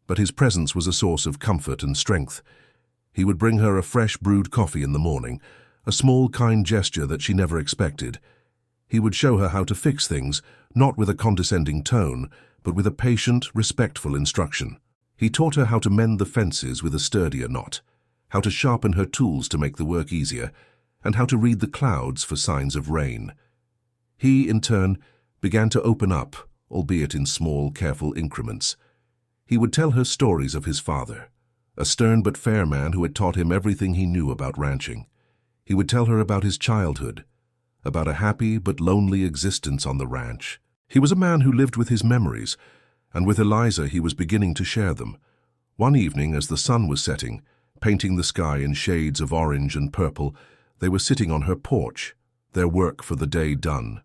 but his presence was a source of comfort and strength. He would bring her a fresh brewed coffee in the morning, a small kind gesture that she never expected. He would show her how to fix things, not with a condescending tone, but with a patient, respectful instruction. He taught her how to mend the fences with a sturdier knot, how to sharpen her tools to make the work easier, and how to read the clouds for signs of rain. He, in turn, began to open up, albeit in small, careful increments. He would tell her stories of his father, a stern but fair man who had taught him everything he knew about ranching. He would tell her about his childhood, about a happy but lonely existence on the ranch. He was a man who lived with his memories, and with Eliza he was beginning to share them. One evening, as the sun was setting, painting the sky in shades of orange and purple, they were sitting on her porch, their work for the day done.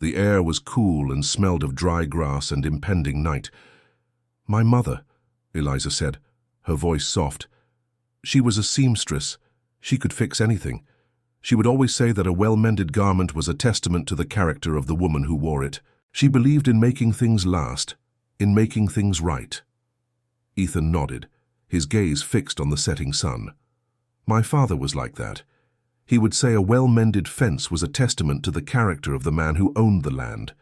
The air was cool and smelled of dry grass and impending night. "My mother," Eliza said, her voice soft. "She was a seamstress. She could fix anything. She would always say that a well-mended garment was a testament to the character of the woman who wore it. She believed in making things last, in making things right." Ethan nodded, his gaze fixed on the setting sun. "My father was like that. He would say a well-mended fence was a testament to the character of the man who owned the land.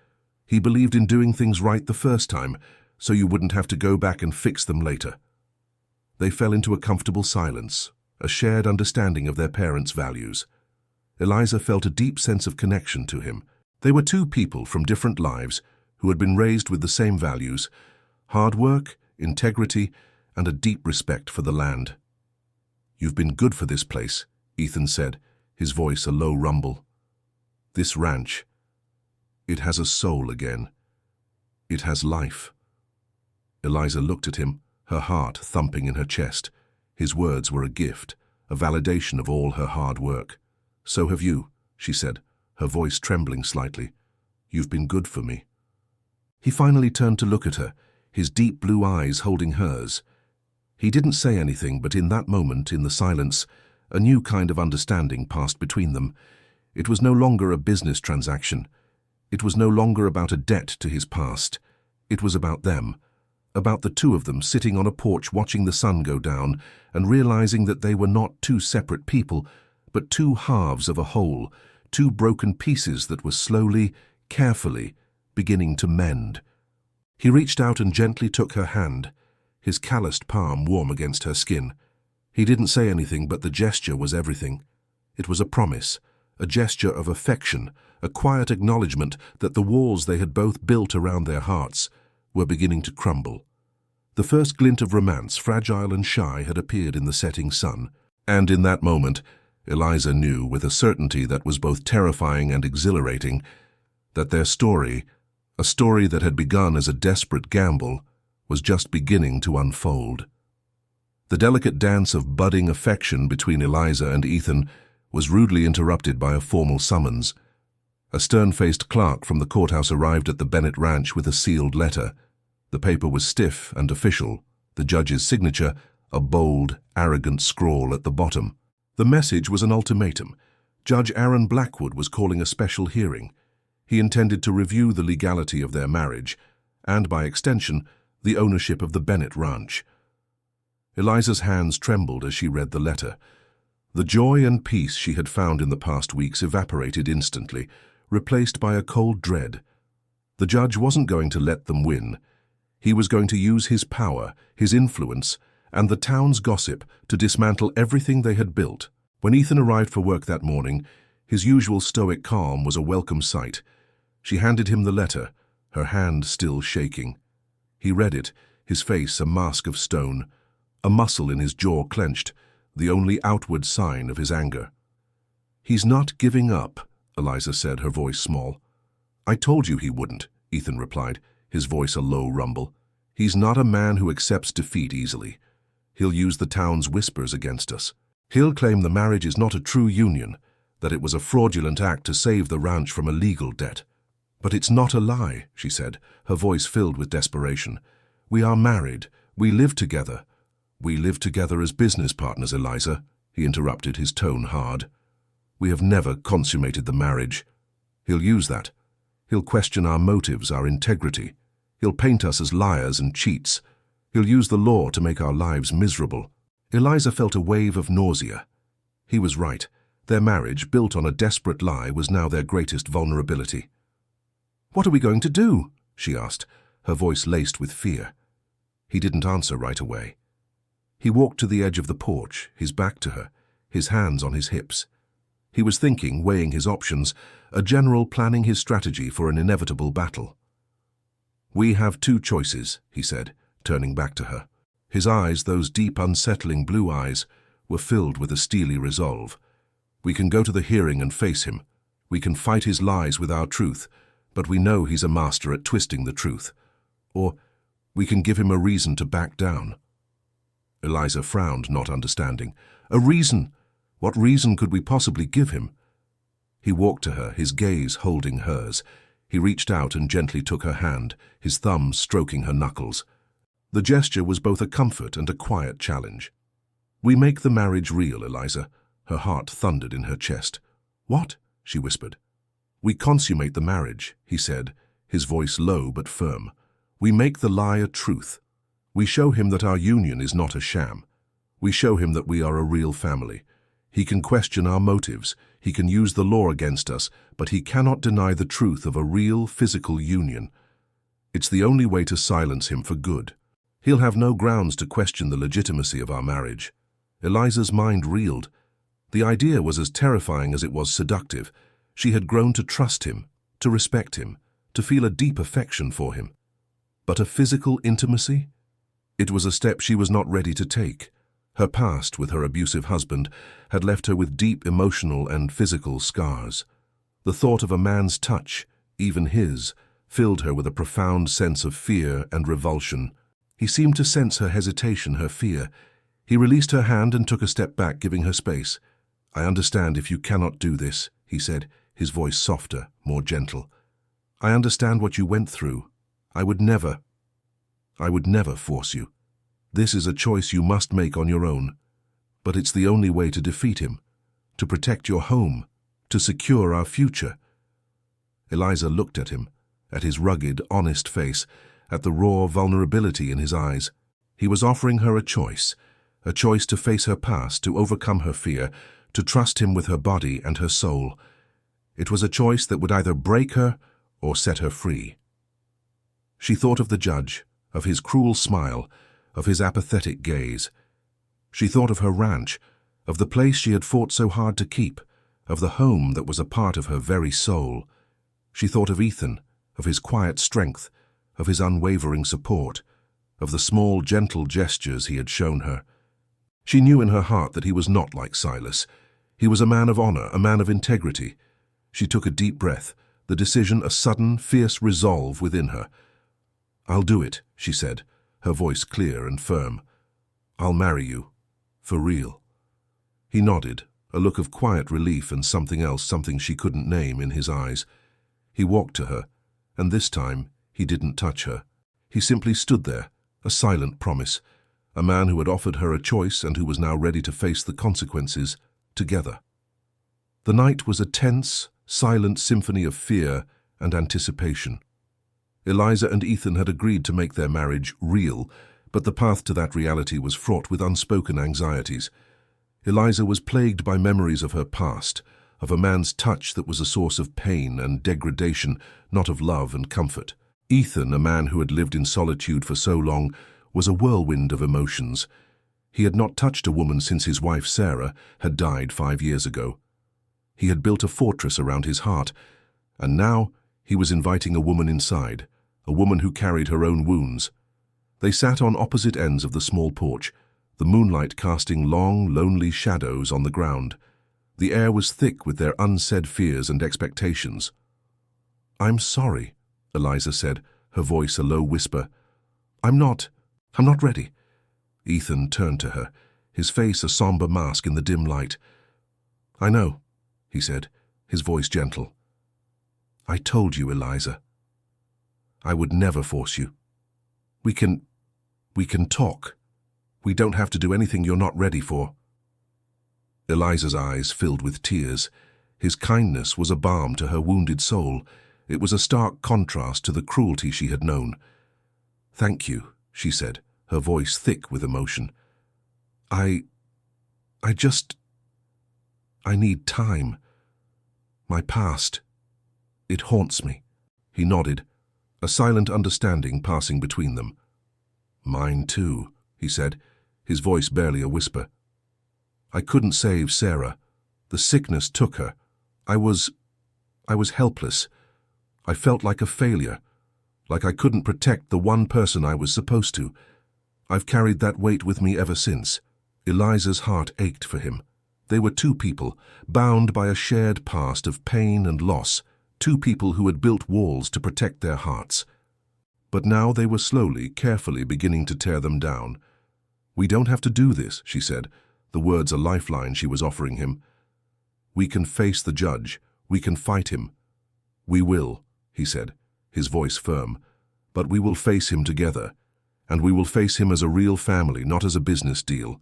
He believed in doing things right the first time, so you wouldn't have to go back and fix them later." They fell into a comfortable silence, a shared understanding of their parents' values. Eliza felt a deep sense of connection to him. They were two people from different lives who had been raised with the same values: hard work, integrity, and a deep respect for the land. "You've been good for this place," Ethan said, his voice a low rumble. "This ranch, it has a soul again. It has life." Eliza looked at him, her heart thumping in her chest. His words were a gift, a validation of all her hard work. "So have you," she said, her voice trembling slightly. "You've been good for me." He finally turned to look at her, his deep blue eyes holding hers. He didn't say anything, but in that moment, in the silence, a new kind of understanding passed between them. It was no longer a business transaction. It was no longer about a debt to his past. It was about them, about the two of them sitting on a porch watching the sun go down and realizing that they were not two separate people, but two halves of a whole, two broken pieces that were slowly, carefully, beginning to mend. He reached out and gently took her hand, his calloused palm warm against her skin. He didn't say anything, but the gesture was everything. It was a promise, a gesture of affection, a quiet acknowledgement that the walls they had both built around their hearts were beginning to crumble. The first glint of romance, fragile and shy, had appeared in the setting sun, and in that moment, Eliza knew with a certainty that was both terrifying and exhilarating that their story, a story that had begun as a desperate gamble, was just beginning to unfold. The delicate dance of budding affection between Eliza and Ethan was rudely interrupted by a formal summons. A stern-faced clerk from the courthouse arrived at the Bennett Ranch with a sealed letter. The paper was stiff and official, the judge's signature a bold, arrogant scrawl at the bottom. The message was an ultimatum. Judge Aaron Blackwood was calling a special hearing. He intended to review the legality of their marriage, and by extension, the ownership of the Bennett Ranch. Eliza's hands trembled as she read the letter. The joy and peace she had found in the past weeks evaporated instantly, replaced by a cold dread. The judge wasn't going to let them win. He was going to use his power, his influence, and the town's gossip to dismantle everything they had built. When Ethan arrived for work that morning, his usual stoic calm was a welcome sight. She handed him the letter, her hand still shaking. He read it, his face a mask of stone, a muscle in his jaw clenched, the only outward sign of his anger. "He's not giving up," Eliza said, her voice small. "I told you he wouldn't," Ethan replied, his voice a low rumble. "He's not a man who accepts defeat easily. He'll use the town's whispers against us. He'll claim the marriage is not a true union, that it was a fraudulent act to save the ranch from a legal debt. But it's not a lie," she said, her voice filled with desperation. "We are married. We live together." "We live together as business partners, Eliza," he interrupted, his tone hard. "We have never consummated the marriage. He'll use that. He'll question our motives, our integrity. He'll paint us as liars and cheats. He'll use the law to make our lives miserable." Eliza felt a wave of nausea. He was right. Their marriage, built on a desperate lie, was now their greatest vulnerability. "What are we going to do?" she asked, her voice laced with fear. He didn't answer right away. He walked to the edge of the porch, his back to her, his hands on his hips. He was thinking, weighing his options, a general planning his strategy for an inevitable battle. "We have two choices," he said, turning back to her. His eyes, those deep, unsettling blue eyes, were filled with a steely resolve. "We can go to the hearing and face him. We can fight his lies with our truth, but we know he's a master at twisting the truth. Or we can give him a reason to back down." Eliza frowned, not understanding. "A reason? What reason could we possibly give him?" He walked to her, his gaze holding hers. He reached out and gently took her hand, his thumbs stroking her knuckles. The gesture was both a comfort and a quiet challenge. "We make the marriage real, Eliza." Her heart thundered in her chest. "What?" she whispered. "We consummate the marriage," he said, his voice low but firm. "We make the lie a truth. We show him that our union is not a sham. We show him that we are a real family. He can question our motives, he can use the law against us, but he cannot deny the truth of a real physical union. It's the only way to silence him for good. He'll have no grounds to question the legitimacy of our marriage." Eliza's mind reeled. The idea was as terrifying as it was seductive. She had grown to trust him, to respect him, to feel a deep affection for him. But a physical intimacy? It was a step she was not ready to take. Her past with her abusive husband had left her with deep emotional and physical scars. The thought of a man's touch, even his, filled her with a profound sense of fear and revulsion. He seemed to sense her hesitation, her fear. He released her hand and took a step back, giving her space. "I understand if you cannot do this," he said, his voice softer, more gentle. "I understand what you went through. I would never force you. This is a choice you must make on your own. But it's the only way to defeat him, to protect your home, to secure our future." Eliza looked at him, at his rugged, honest face, at the raw vulnerability in his eyes. He was offering her a choice to face her past, to overcome her fear, to trust him with her body and her soul. It was a choice that would either break her or set her free. She thought of the judge, of his cruel smile, of his apathetic gaze. She thought of her ranch, of the place she had fought so hard to keep, of the home that was a part of her very soul. She thought of Ethan, of his quiet strength, of his unwavering support, of the small, gentle gestures he had shown her. She knew in her heart that he was not like Silas. He was a man of honor, a man of integrity. She took a deep breath, the decision a sudden, fierce resolve within her. "I'll do it," she said, her voice clear and firm. "I'll marry you. For real." He nodded, a look of quiet relief and something else, something she couldn't name, in his eyes. He walked to her, and this time he didn't touch her. He simply stood there, a silent promise, a man who had offered her a choice and who was now ready to face the consequences together. The night was a tense, silent symphony of fear and anticipation. Eliza and Ethan had agreed to make their marriage real, but the path to that reality was fraught with unspoken anxieties. Eliza was plagued by memories of her past, of a man's touch that was a source of pain and degradation, not of love and comfort. Ethan, a man who had lived in solitude for so long, was a whirlwind of emotions. He had not touched a woman since his wife Sarah had died 5 years ago. He had built a fortress around his heart, and now he was inviting a woman inside, a woman who carried her own wounds. They sat on opposite ends of the small porch, the moonlight casting long, lonely shadows on the ground. The air was thick with their unsaid fears and expectations. "I'm sorry," Eliza said, her voice a low whisper. I'm not ready." Ethan turned to her, his face a somber mask in the dim light. "I know," he said, his voice gentle. "I told you, Eliza. I would never force you. We can talk. We don't have to do anything you're not ready for." Eliza's eyes filled with tears. His kindness was a balm to her wounded soul. It was a stark contrast to the cruelty she had known. "Thank you," she said, her voice thick with emotion. I need time. My past, it haunts me." He nodded, a silent understanding passing between them. "Mine too," he said, his voice barely a whisper. "I couldn't save Sarah. The sickness took her. I was helpless. I felt like a failure, like I couldn't protect the one person I was supposed to. I've carried that weight with me ever since." Eliza's heart ached for him. They were two people, bound by a shared past of pain and loss, two people who had built walls to protect their hearts. But now they were slowly, carefully beginning to tear them down. "We don't have to do this," she said, the words a lifeline she was offering him. "We can face the judge. We can fight him." "We will," he said, his voice firm. "But we will face him together. And we will face him as a real family, not as a business deal.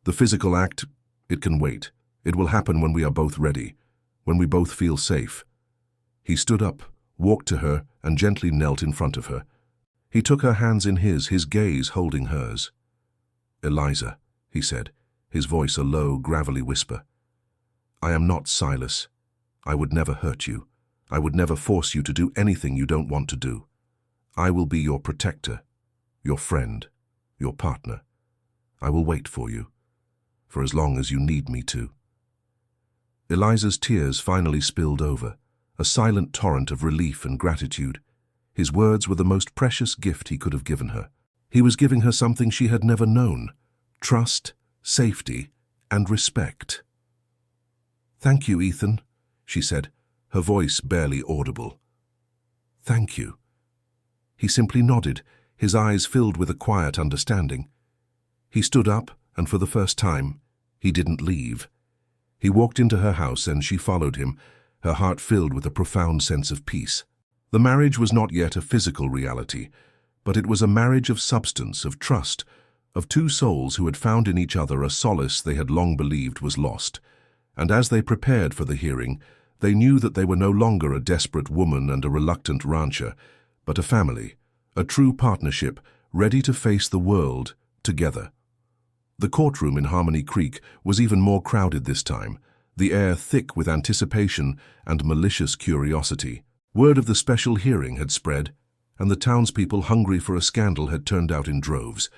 The physical act, it can wait. It will happen when we are both ready, when we both feel safe." He stood up, walked to her, and gently knelt in front of her. He took her hands in his gaze holding hers. "Eliza," he said, his voice a low, gravelly whisper. "I am not Silas. I would never hurt you. I would never force you to do anything you don't want to do. I will be your protector, your friend, your partner. I will wait for you, for as long as you need me to." Eliza's tears finally spilled over, a silent torrent of relief and gratitude. His words were the most precious gift he could have given her. He was giving her something she had never known: trust, safety, and respect. "Thank you, Ethan," she said, her voice barely audible. "Thank you." He simply nodded, his eyes filled with a quiet understanding. He stood up, and for the first time, he didn't leave. He walked into her house and she followed him, her heart filled with a profound sense of peace. The marriage was not yet a physical reality, but it was a marriage of substance, of trust, of two souls who had found in each other a solace they had long believed was lost. And as they prepared for the hearing, they knew that they were no longer a desperate woman and a reluctant rancher, but a family, a true partnership, ready to face the world together. The courtroom in Harmony Creek was even more crowded this time, the air thick with anticipation and malicious curiosity. Word of the special hearing had spread, and the townspeople hungry for a scandal had turned out in droves.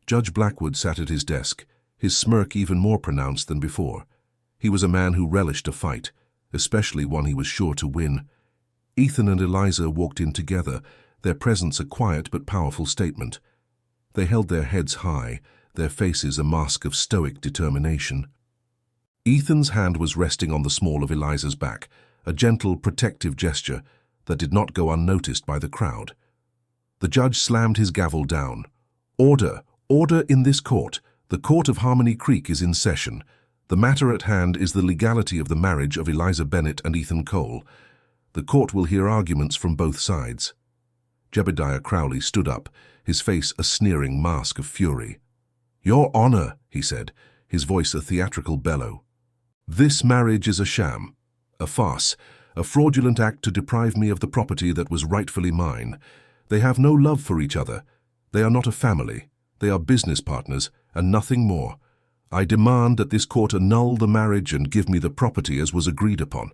Judge Blackwood sat at his desk, his smirk even more pronounced than before. He was a man who relished a fight, especially one he was sure to win. Ethan and Eliza walked in together, their presence a quiet but powerful statement. They held their heads high, their faces a mask of stoic determination. Ethan's hand was resting on the small of Eliza's back, a gentle, protective gesture that did not go unnoticed by the crowd. The judge slammed his gavel down. "Order! Order in this court! The court of Harmony Creek is in session. The matter at hand is the legality of the marriage of Eliza Bennett and Ethan Cole. The court will hear arguments from both sides." Jebediah Crowley stood up, his face a sneering mask of fury. "Your Honor," he said, his voice a theatrical bellow. "This marriage is a sham, a farce, a fraudulent act to deprive me of the property that was rightfully mine. They have no love for each other. They are not a family. They are business partners, and nothing more. I demand that this court annul the marriage and give me the property as was agreed upon."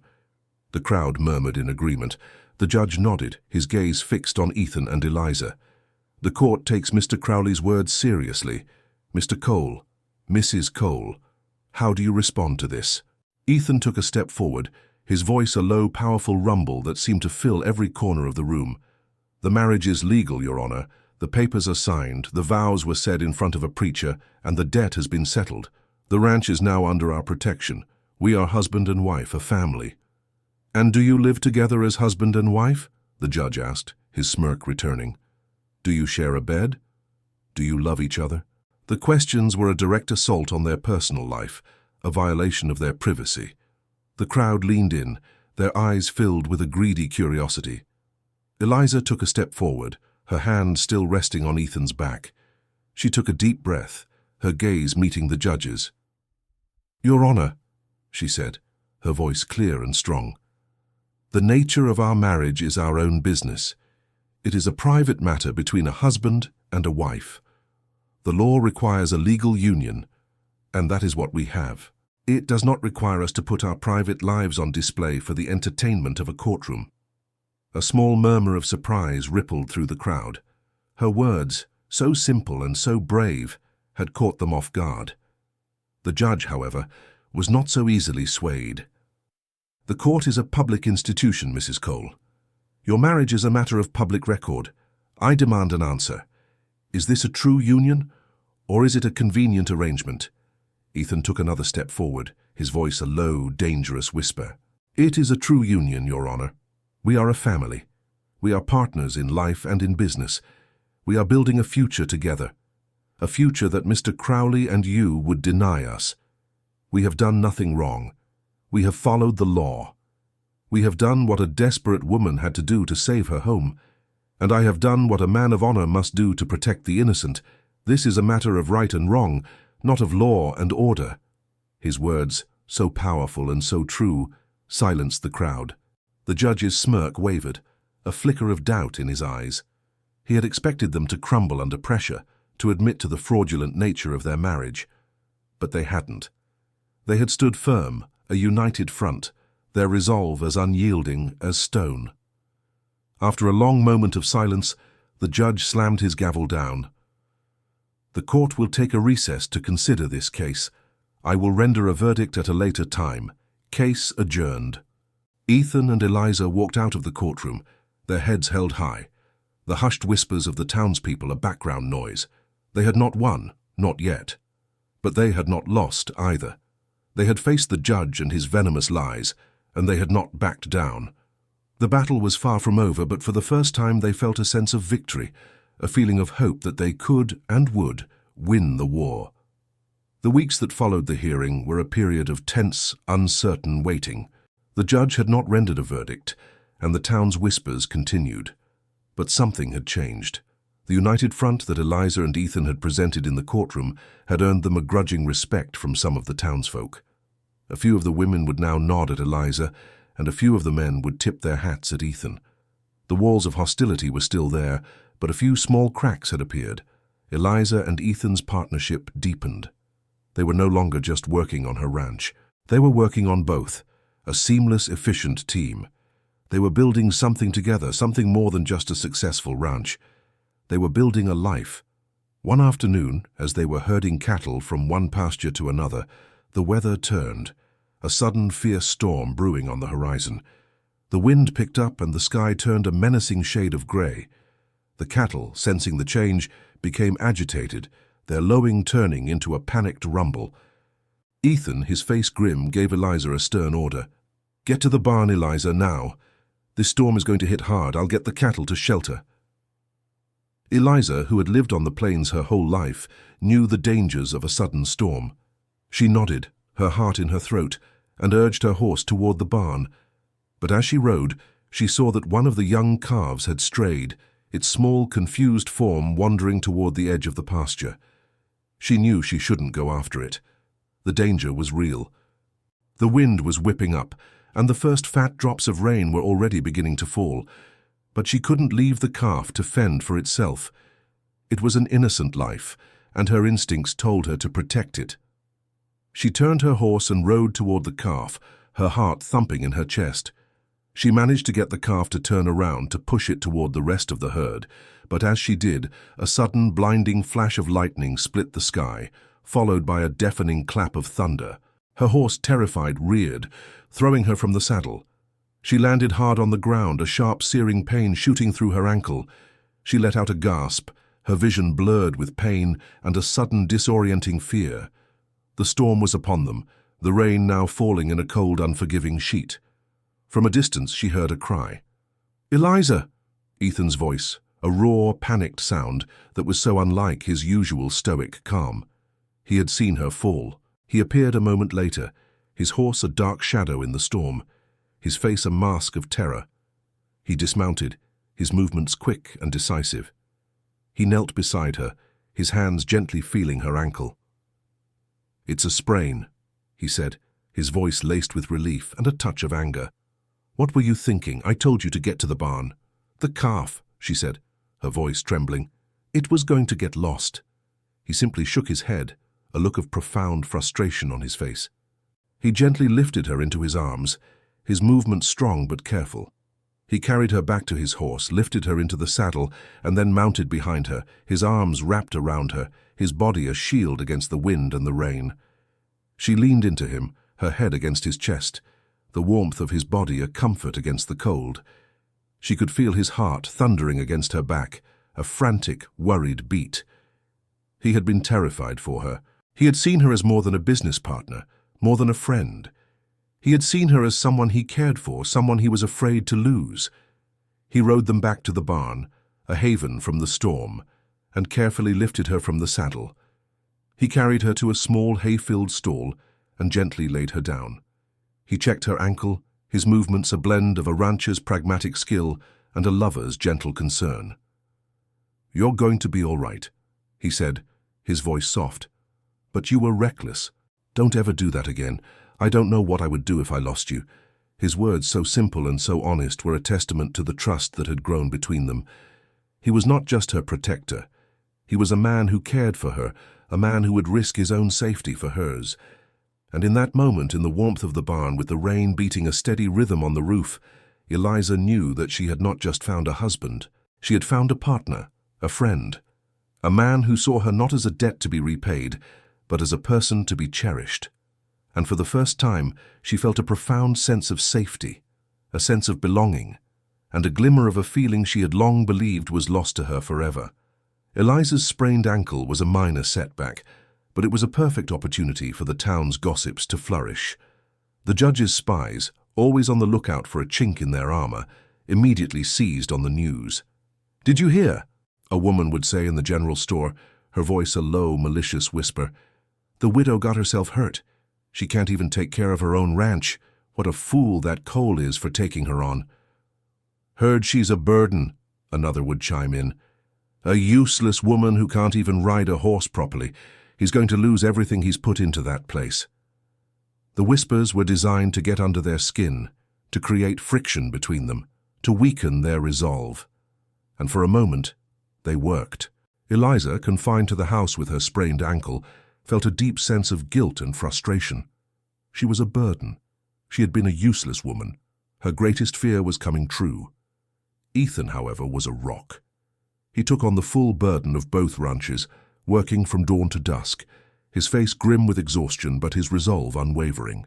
The crowd murmured in agreement. The judge nodded, his gaze fixed on Ethan and Eliza. "The court takes Mr. Crowley's words seriously. Mr. Cole, Mrs. Cole, how do you respond to this?" Ethan took a step forward, his voice a low, powerful rumble that seemed to fill every corner of the room. "The marriage is legal, Your Honor. The papers are signed, the vows were said in front of a preacher, and the debt has been settled. The ranch is now under our protection. We are husband and wife, a family." "And do you live together as husband and wife?" the judge asked, his smirk returning. "Do you share a bed? Do you love each other?" The questions were a direct assault on their personal life, a violation of their privacy. The crowd leaned in, their eyes filled with a greedy curiosity. Eliza took a step forward, her hand still resting on Ethan's back. She took a deep breath, her gaze meeting the judge's. "Your Honor," she said, her voice clear and strong, "the nature of our marriage is our own business. It is a private matter between a husband and a wife. The law requires a legal union, and that is what we have. It does not require us to put our private lives on display for the entertainment of a courtroom." A small murmur of surprise rippled through the crowd. Her words, so simple and so brave, had caught them off guard. The judge, however, was not so easily swayed. "The court is a public institution, Mrs. Cole. Your marriage is a matter of public record. I demand an answer. Is this a true union, or is it a convenient arrangement?" Ethan took another step forward, his voice a low, dangerous whisper. "It is a true union, Your Honor. We are a family. We are partners in life and in business. We are building a future together, a future that Mr. Crowley and you would deny us. We have done nothing wrong. We have followed the law. We have done what a desperate woman had to do to save her home, and I have done what a man of honor must do to protect the innocent. This is a matter of right and wrong, not of law and order." His words, so powerful and so true, silenced the crowd. The judge's smirk wavered, a flicker of doubt in his eyes. He had expected them to crumble under pressure, to admit to the fraudulent nature of their marriage. But they hadn't. They had stood firm, a united front, their resolve as unyielding as stone. After a long moment of silence, the judge slammed his gavel down. "The court will take a recess to consider this case. I will render a verdict at a later time. Case adjourned." Ethan and Eliza walked out of the courtroom, their heads held high. The hushed whispers of the townspeople a background noise. They had not won, not yet. But they had not lost either. They had faced the judge and his venomous lies, and they had not backed down. The battle was far from over, but for the first time they felt a sense of victory, a feeling of hope that they could and would win the war. The weeks that followed the hearing were a period of tense, uncertain waiting. The judge had not rendered a verdict, and the town's whispers continued. But something had changed. The united front that Eliza and Ethan had presented in the courtroom had earned them a grudging respect from some of the townsfolk. A few of the women would now nod at Eliza, and a few of the men would tip their hats at Ethan. The walls of hostility were still there, but a few small cracks had appeared. Eliza and Ethan's partnership deepened. They were no longer just working on her ranch. They were working on both, a seamless, efficient team. They were building something together, something more than just a successful ranch. They were building a life. One afternoon, as they were herding cattle from one pasture to another, the weather turned, a sudden fierce storm brewing on the horizon. The wind picked up and the sky turned a menacing shade of gray. The cattle, sensing the change, became agitated, their lowing turning into a panicked rumble. Ethan, his face grim, gave Eliza a stern order. "Get to the barn, Eliza, now. This storm is going to hit hard. I'll get the cattle to shelter." Eliza, who had lived on the plains her whole life, knew the dangers of a sudden storm. She nodded, her heart in her throat, and urged her horse toward the barn. But as she rode, she saw that one of the young calves had strayed, its small, confused form wandering toward the edge of the pasture. She knew she shouldn't go after it. The danger was real. The wind was whipping up, and the first fat drops of rain were already beginning to fall. But she couldn't leave the calf to fend for itself. It was an innocent life, and her instincts told her to protect it. She turned her horse and rode toward the calf, her heart thumping in her chest. She managed to get the calf to turn around to push it toward the rest of the herd, but as she did, a sudden blinding flash of lightning split the sky, followed by a deafening clap of thunder. Her horse, terrified, reared, throwing her from the saddle. She landed hard on the ground, a sharp searing pain shooting through her ankle. She let out a gasp, her vision blurred with pain and a sudden disorienting fear. The storm was upon them, the rain now falling in a cold, unforgiving sheet. From a distance she heard a cry. "Eliza!" Ethan's voice, a raw, panicked sound that was so unlike his usual stoic calm. He had seen her fall. He appeared a moment later, his horse a dark shadow in the storm, his face a mask of terror. He dismounted, his movements quick and decisive. He knelt beside her, his hands gently feeling her ankle. "It's a sprain," he said, his voice laced with relief and a touch of anger. "What were you thinking? I told you to get to the barn." "The calf," she said, her voice trembling. "It was going to get lost." He simply shook his head, a look of profound frustration on his face. He gently lifted her into his arms, his movements strong but careful. He carried her back to his horse, lifted her into the saddle, and then mounted behind her, his arms wrapped around her, his body a shield against the wind and the rain. She leaned into him, her head against his chest, the warmth of his body a comfort against the cold. She could feel his heart thundering against her back, a frantic, worried beat. He had been terrified for her. He had seen her as more than a business partner, more than a friend. He had seen her as someone he cared for, someone he was afraid to lose. He rode them back to the barn, a haven from the storm, and carefully lifted her from the saddle. He carried her to a small hay-filled stall and gently laid her down. He checked her ankle, his movements a blend of a rancher's pragmatic skill and a lover's gentle concern. "You're going to be all right," he said, his voice soft. "But you were reckless. Don't ever do that again. I don't know what I would do if I lost you." His words, so simple and so honest, were a testament to the trust that had grown between them. He was not just her protector. He was a man who cared for her, a man who would risk his own safety for hers. And in that moment, in the warmth of the barn, with the rain beating a steady rhythm on the roof, Eliza knew that she had not just found a husband. She had found a partner, a friend, a man who saw her not as a debt to be repaid, but as a person to be cherished. And for the first time, she felt a profound sense of safety, a sense of belonging, and a glimmer of a feeling she had long believed was lost to her forever. Eliza's sprained ankle was a minor setback, but it was a perfect opportunity for the town's gossips to flourish. The judge's spies, always on the lookout for a chink in their armor, immediately seized on the news. "Did you hear?" a woman would say in the general store, her voice a low, malicious whisper. "The widow got herself hurt. She can't even take care of her own ranch. What a fool that Cole is for taking her on." "Heard she's a burden," another would chime in. "A useless woman who can't even ride a horse properly. He's going to lose everything he's put into that place." The whispers were designed to get under their skin, to create friction between them, to weaken their resolve. And for a moment, they worked. Eliza, confined to the house with her sprained ankle, felt a deep sense of guilt and frustration. She was a burden. She had been a useless woman. Her greatest fear was coming true. Ethan, however, was a rock. He took on the full burden of both ranches, working from dawn to dusk, his face grim with exhaustion but his resolve unwavering.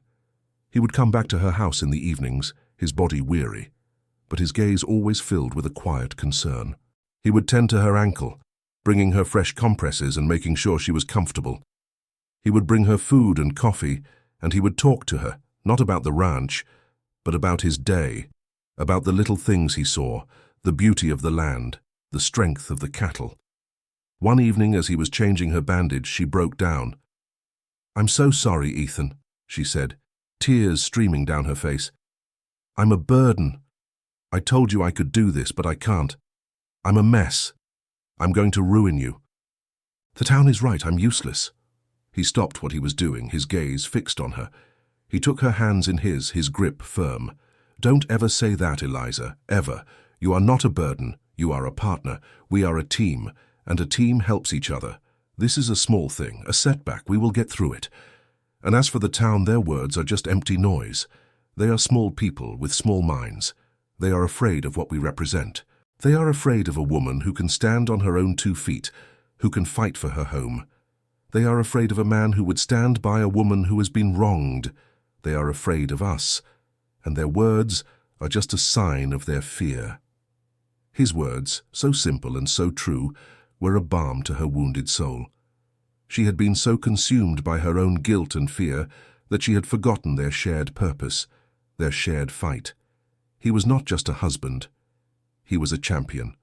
He would come back to her house in the evenings, his body weary, but his gaze always filled with a quiet concern. He would tend to her ankle, bringing her fresh compresses and making sure she was comfortable. He would bring her food and coffee, and he would talk to her, not about the ranch, but about his day, about the little things he saw, the beauty of the land, the strength of the cattle. One evening, as he was changing her bandage, she broke down. "I'm so sorry, Ethan," she said, tears streaming down her face. "I'm a burden. I told you I could do this, but I can't. I'm a mess. I'm going to ruin you. The town is right, I'm useless." He stopped what he was doing, his gaze fixed on her. He took her hands in his grip firm. "Don't ever say that, Eliza, ever. You are not a burden, you are a partner. We are a team, and a team helps each other. This is a small thing, a setback, we will get through it." And as for the town, their words are just empty noise. They are small people with small minds. They are afraid of what we represent. They are afraid of a woman who can stand on her own 2 feet, who can fight for her home. They are afraid of a man who would stand by a woman who has been wronged. They are afraid of us, and their words are just a sign of their fear. His words, so simple and so true, were a balm to her wounded soul. She had been so consumed by her own guilt and fear that she had forgotten their shared purpose, their shared fight. He was not just a husband. He was a champion.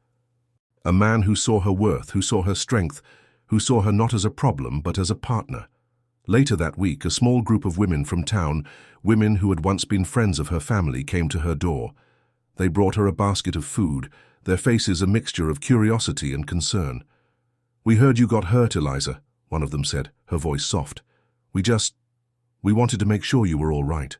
A man who saw her worth, who saw her strength, who saw her not as a problem but as a partner. Later that week, a small group of women from town, women who had once been friends of her family, came to her door. They brought her a basket of food, their faces a mixture of curiosity and concern. "We heard you got hurt, Eliza," one of them said, her voice soft. We wanted to make sure you were all right."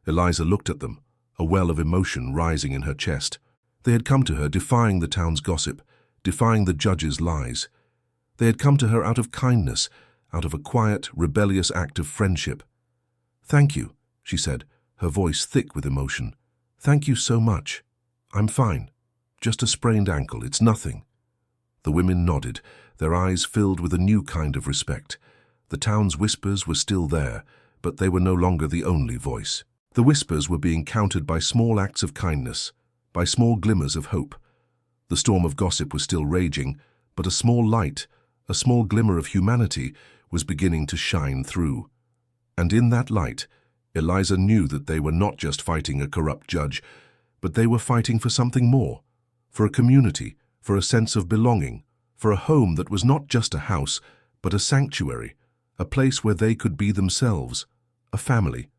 Eliza looked at them, a well of emotion rising in her chest. They had come to her defying the town's gossip, defying the judge's lies. They had come to her out of kindness, out of a quiet, rebellious act of friendship. "Thank you," she said, her voice thick with emotion. "Thank you so much. I'm fine. Just a sprained ankle, it's nothing." The women nodded, their eyes filled with a new kind of respect. The town's whispers were still there, but they were no longer the only voice. The whispers were being countered by small acts of kindness, by small glimmers of hope. The storm of gossip was still raging, but a small light, a small glimmer of humanity was beginning to shine through. And in that light, Eliza knew that they were not just fighting a corrupt judge, but they were fighting for something more, for a community, for a sense of belonging, for a home that was not just a house, but a sanctuary, a place where they could be themselves, a family.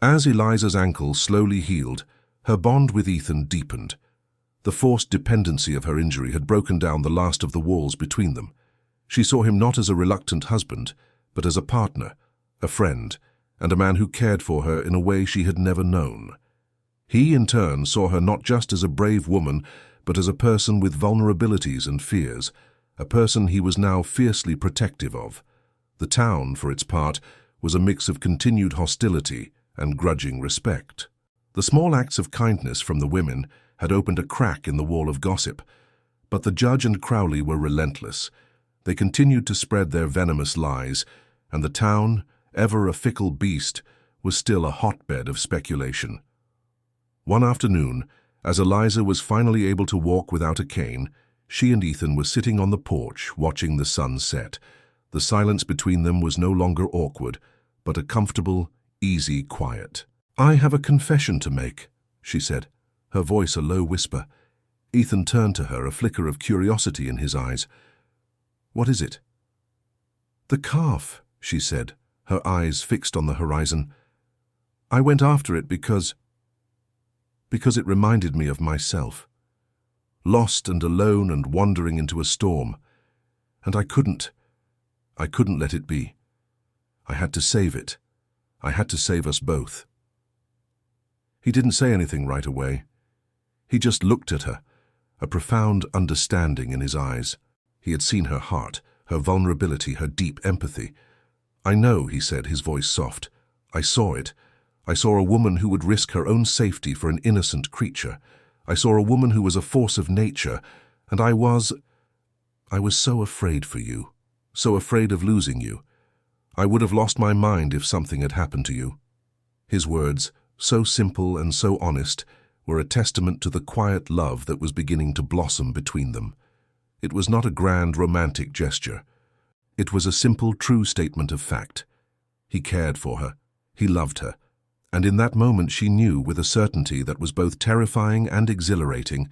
As Eliza's ankle slowly healed, her bond with Ethan deepened. The forced dependency of her injury had broken down the last of the walls between them. She saw him not as a reluctant husband, but as a partner, a friend, and a man who cared for her in a way she had never known. He, in turn, saw her not just as a brave woman, but as a person with vulnerabilities and fears, a person he was now fiercely protective of. The town, for its part, was a mix of continued hostility and grudging respect. The small acts of kindness from the women had opened a crack in the wall of gossip, but the judge and Crowley were relentless. They continued to spread their venomous lies, and the town, ever a fickle beast, was still a hotbed of speculation. One afternoon, as Eliza was finally able to walk without a cane, she and Ethan were sitting on the porch watching the sun set. The silence between them was no longer awkward, but a comfortable, easy quiet. "I have a confession to make," she said, her voice a low whisper. Ethan turned to her, a flicker of curiosity in his eyes. "What is it?" "The calf," she said, her eyes fixed on the horizon. "I went after it because it reminded me of myself. Lost and alone and wandering into a storm. And I couldn't let it be. I had to save it. I had to save us both." He didn't say anything right away. He just looked at her, a profound understanding in his eyes. He had seen her heart, her vulnerability, her deep empathy. "I know," he said, his voice soft. "I saw it. I saw a woman who would risk her own safety for an innocent creature. I saw a woman who was a force of nature, and I was so afraid for you, so afraid of losing you. I would have lost my mind if something had happened to you." His words, so simple and so honest, were a testament to the quiet love that was beginning to blossom between them. It was not a grand romantic gesture. It was a simple, true statement of fact. He cared for her. He loved her. And in that moment she knew with a certainty that was both terrifying and exhilarating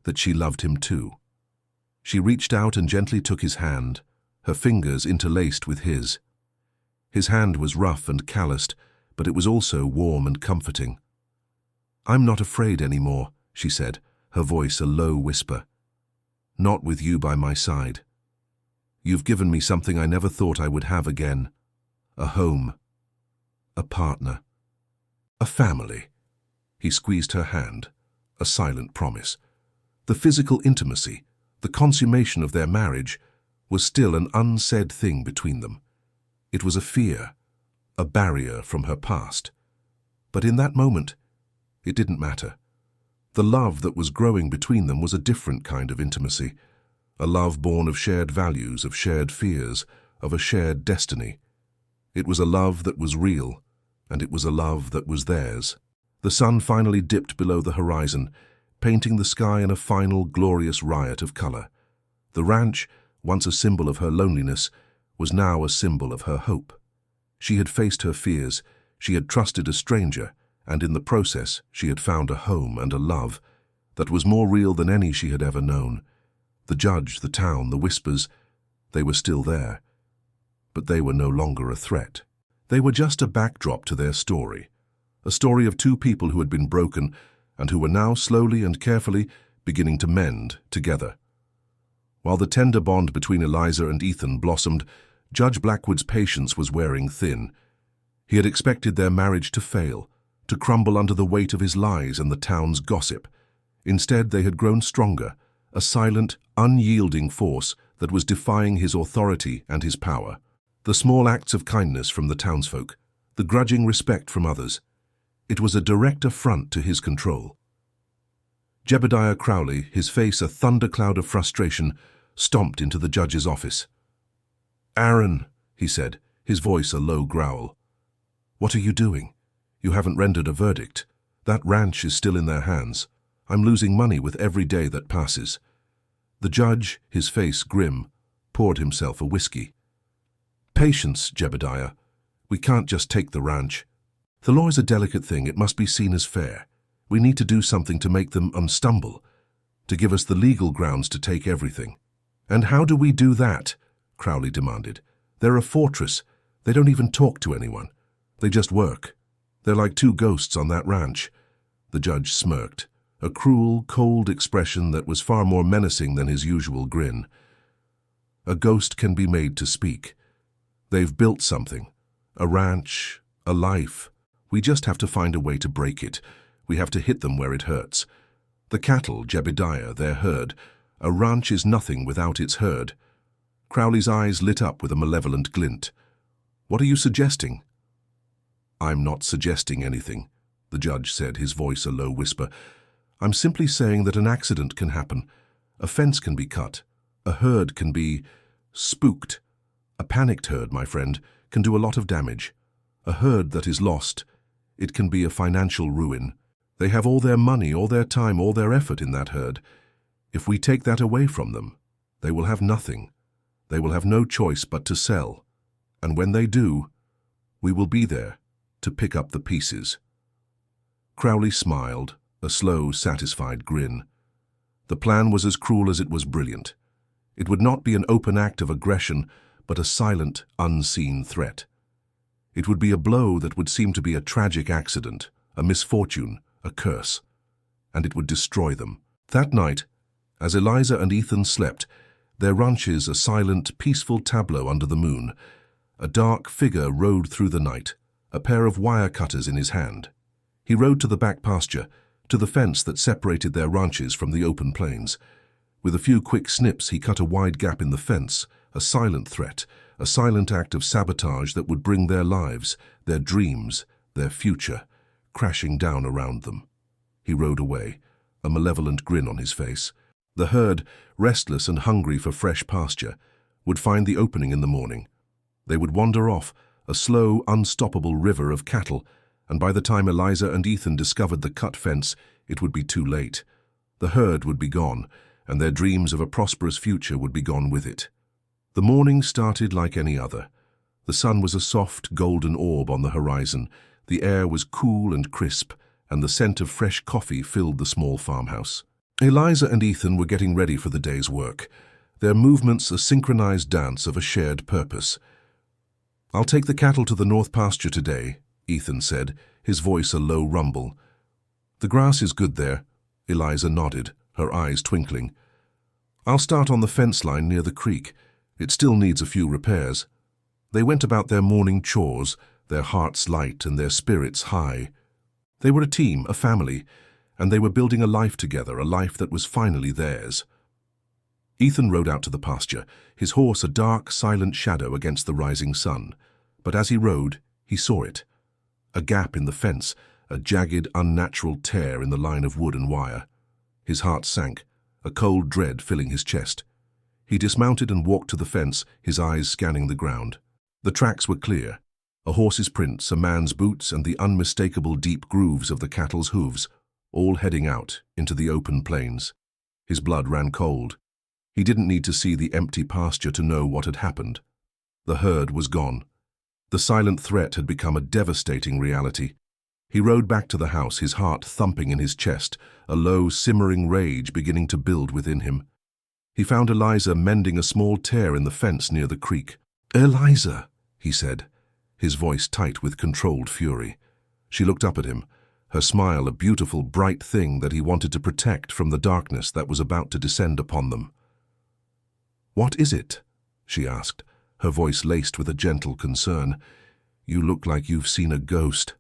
that she loved him too. She reached out and gently took his hand, her fingers interlaced with his. His hand was rough and calloused, but it was also warm and comforting. "I'm not afraid anymore," she said, her voice a low whisper. "Not with you by my side. You've given me something I never thought I would have again. A home. A partner. A family." He squeezed her hand, a silent promise. The physical intimacy, the consummation of their marriage, was still an unsaid thing between them. It was a fear, a barrier from her past. But in that moment, it didn't matter. The love that was growing between them was a different kind of intimacy, a love born of shared values, of shared fears, of a shared destiny. It was a love that was real, and it was a love that was theirs. The sun finally dipped below the horizon, painting the sky in a final, glorious riot of color. The ranch, once a symbol of her loneliness, was now a symbol of her hope. She had faced her fears, she had trusted a stranger, and in the process she had found a home and a love that was more real than any she had ever known. The judge, the town, the whispers, they were still there. But they were no longer a threat. They were just a backdrop to their story, a story of two people who had been broken and who were now slowly and carefully beginning to mend together. While the tender bond between Eliza and Ethan blossomed, Judge Blackwood's patience was wearing thin. He had expected their marriage to fail, to crumble under the weight of his lies and the town's gossip. Instead, they had grown stronger, a silent, unyielding force that was defying his authority and his power. The small acts of kindness from the townsfolk, the grudging respect from others, it was a direct affront to his control. Jebediah Crowley, his face a thundercloud of frustration, stomped into the judge's office. "Aaron," he said, his voice a low growl. "What are you doing? You haven't rendered a verdict. That ranch is still in their hands. I'm losing money with every day that passes." The judge, his face grim, poured himself a whiskey. "Patience, Jebediah. We can't just take the ranch. The law is a delicate thing. It must be seen as fair. We need to do something to make them unstumble, to give us the legal grounds to take everything." "And how do we do that?" Crowley demanded. "They're a fortress. They don't even talk to anyone. They just work. They're like two ghosts on that ranch." The judge smirked, a cruel, cold expression that was far more menacing than his usual grin. "A ghost can be made to speak. They've built something, a ranch, a life. We just have to find a way to break it. We have to hit them where it hurts. The cattle, Jebediah, their herd. A ranch is nothing without its herd." Crowley's eyes lit up with a malevolent glint. "What are you suggesting?" "I'm not suggesting anything," the judge said, his voice a low whisper. "I'm simply saying that an accident can happen. A fence can be cut. A herd can be spooked. A panicked herd, my friend, can do a lot of damage. A herd that is lost, it can be a financial ruin. They have all their money, all their time, all their effort in that herd. If we take that away from them, they will have nothing. They will have no choice but to sell. And when they do, we will be there to pick up the pieces." Crowley smiled, a slow, satisfied grin. The plan was as cruel as it was brilliant. It would not be an open act of aggression, but a silent, unseen threat. It would be a blow that would seem to be a tragic accident, a misfortune, a curse. And it would destroy them. That night, as Eliza and Ethan slept, their ranches a silent, peaceful tableau under the moon, a dark figure rode through the night, a pair of wire cutters in his hand. He rode to the back pasture, to the fence that separated their ranches from the open plains. With a few quick snips, he cut a wide gap in the fence, a silent threat, a silent act of sabotage that would bring their lives, their dreams, their future, crashing down around them. He rode away, a malevolent grin on his face. The herd, restless and hungry for fresh pasture, would find the opening in the morning. They would wander off, a slow, unstoppable river of cattle, and by the time Eliza and Ethan discovered the cut fence, it would be too late. The herd would be gone, and their dreams of a prosperous future would be gone with it. The morning started like any other. The sun was a soft, golden orb on the horizon. The air was cool and crisp, and the scent of fresh coffee filled the small farmhouse. Eliza and Ethan were getting ready for the day's work, their movements a synchronized dance of a shared purpose. "I'll take the cattle to the north pasture today," Ethan said, his voice a low rumble. "The grass is good there," Eliza nodded, her eyes twinkling. "I'll start on the fence line near the creek. It still needs a few repairs." They went about their morning chores, their hearts light and their spirits high. They were a team, a family, and they were building a life together, a life that was finally theirs. Ethan rode out to the pasture, his horse a dark, silent shadow against the rising sun. But as he rode, He saw it. A gap in the fence, a jagged, unnatural tear in the line of wood and wire. His heart sank, a cold dread filling his chest. He dismounted and walked to the fence, his eyes scanning the ground. The tracks were clear. A horse's prints, a man's boots, and the unmistakable deep grooves of the cattle's hooves, all heading out into the open plains. His blood ran cold. He didn't need to see the empty pasture to know what had happened. The herd was gone. The silent threat had become a devastating reality. He rode back to the house, his heart thumping in his chest, a low, simmering rage beginning to build within him. He found Eliza mending a small tear in the fence near the creek. "Eliza," he said, his voice tight with controlled fury. She looked up at him, her smile a beautiful, bright thing that he wanted to protect from the darkness that was about to descend upon them. "What is it?" she asked, her voice laced with a gentle concern. "You look like you've seen a ghost."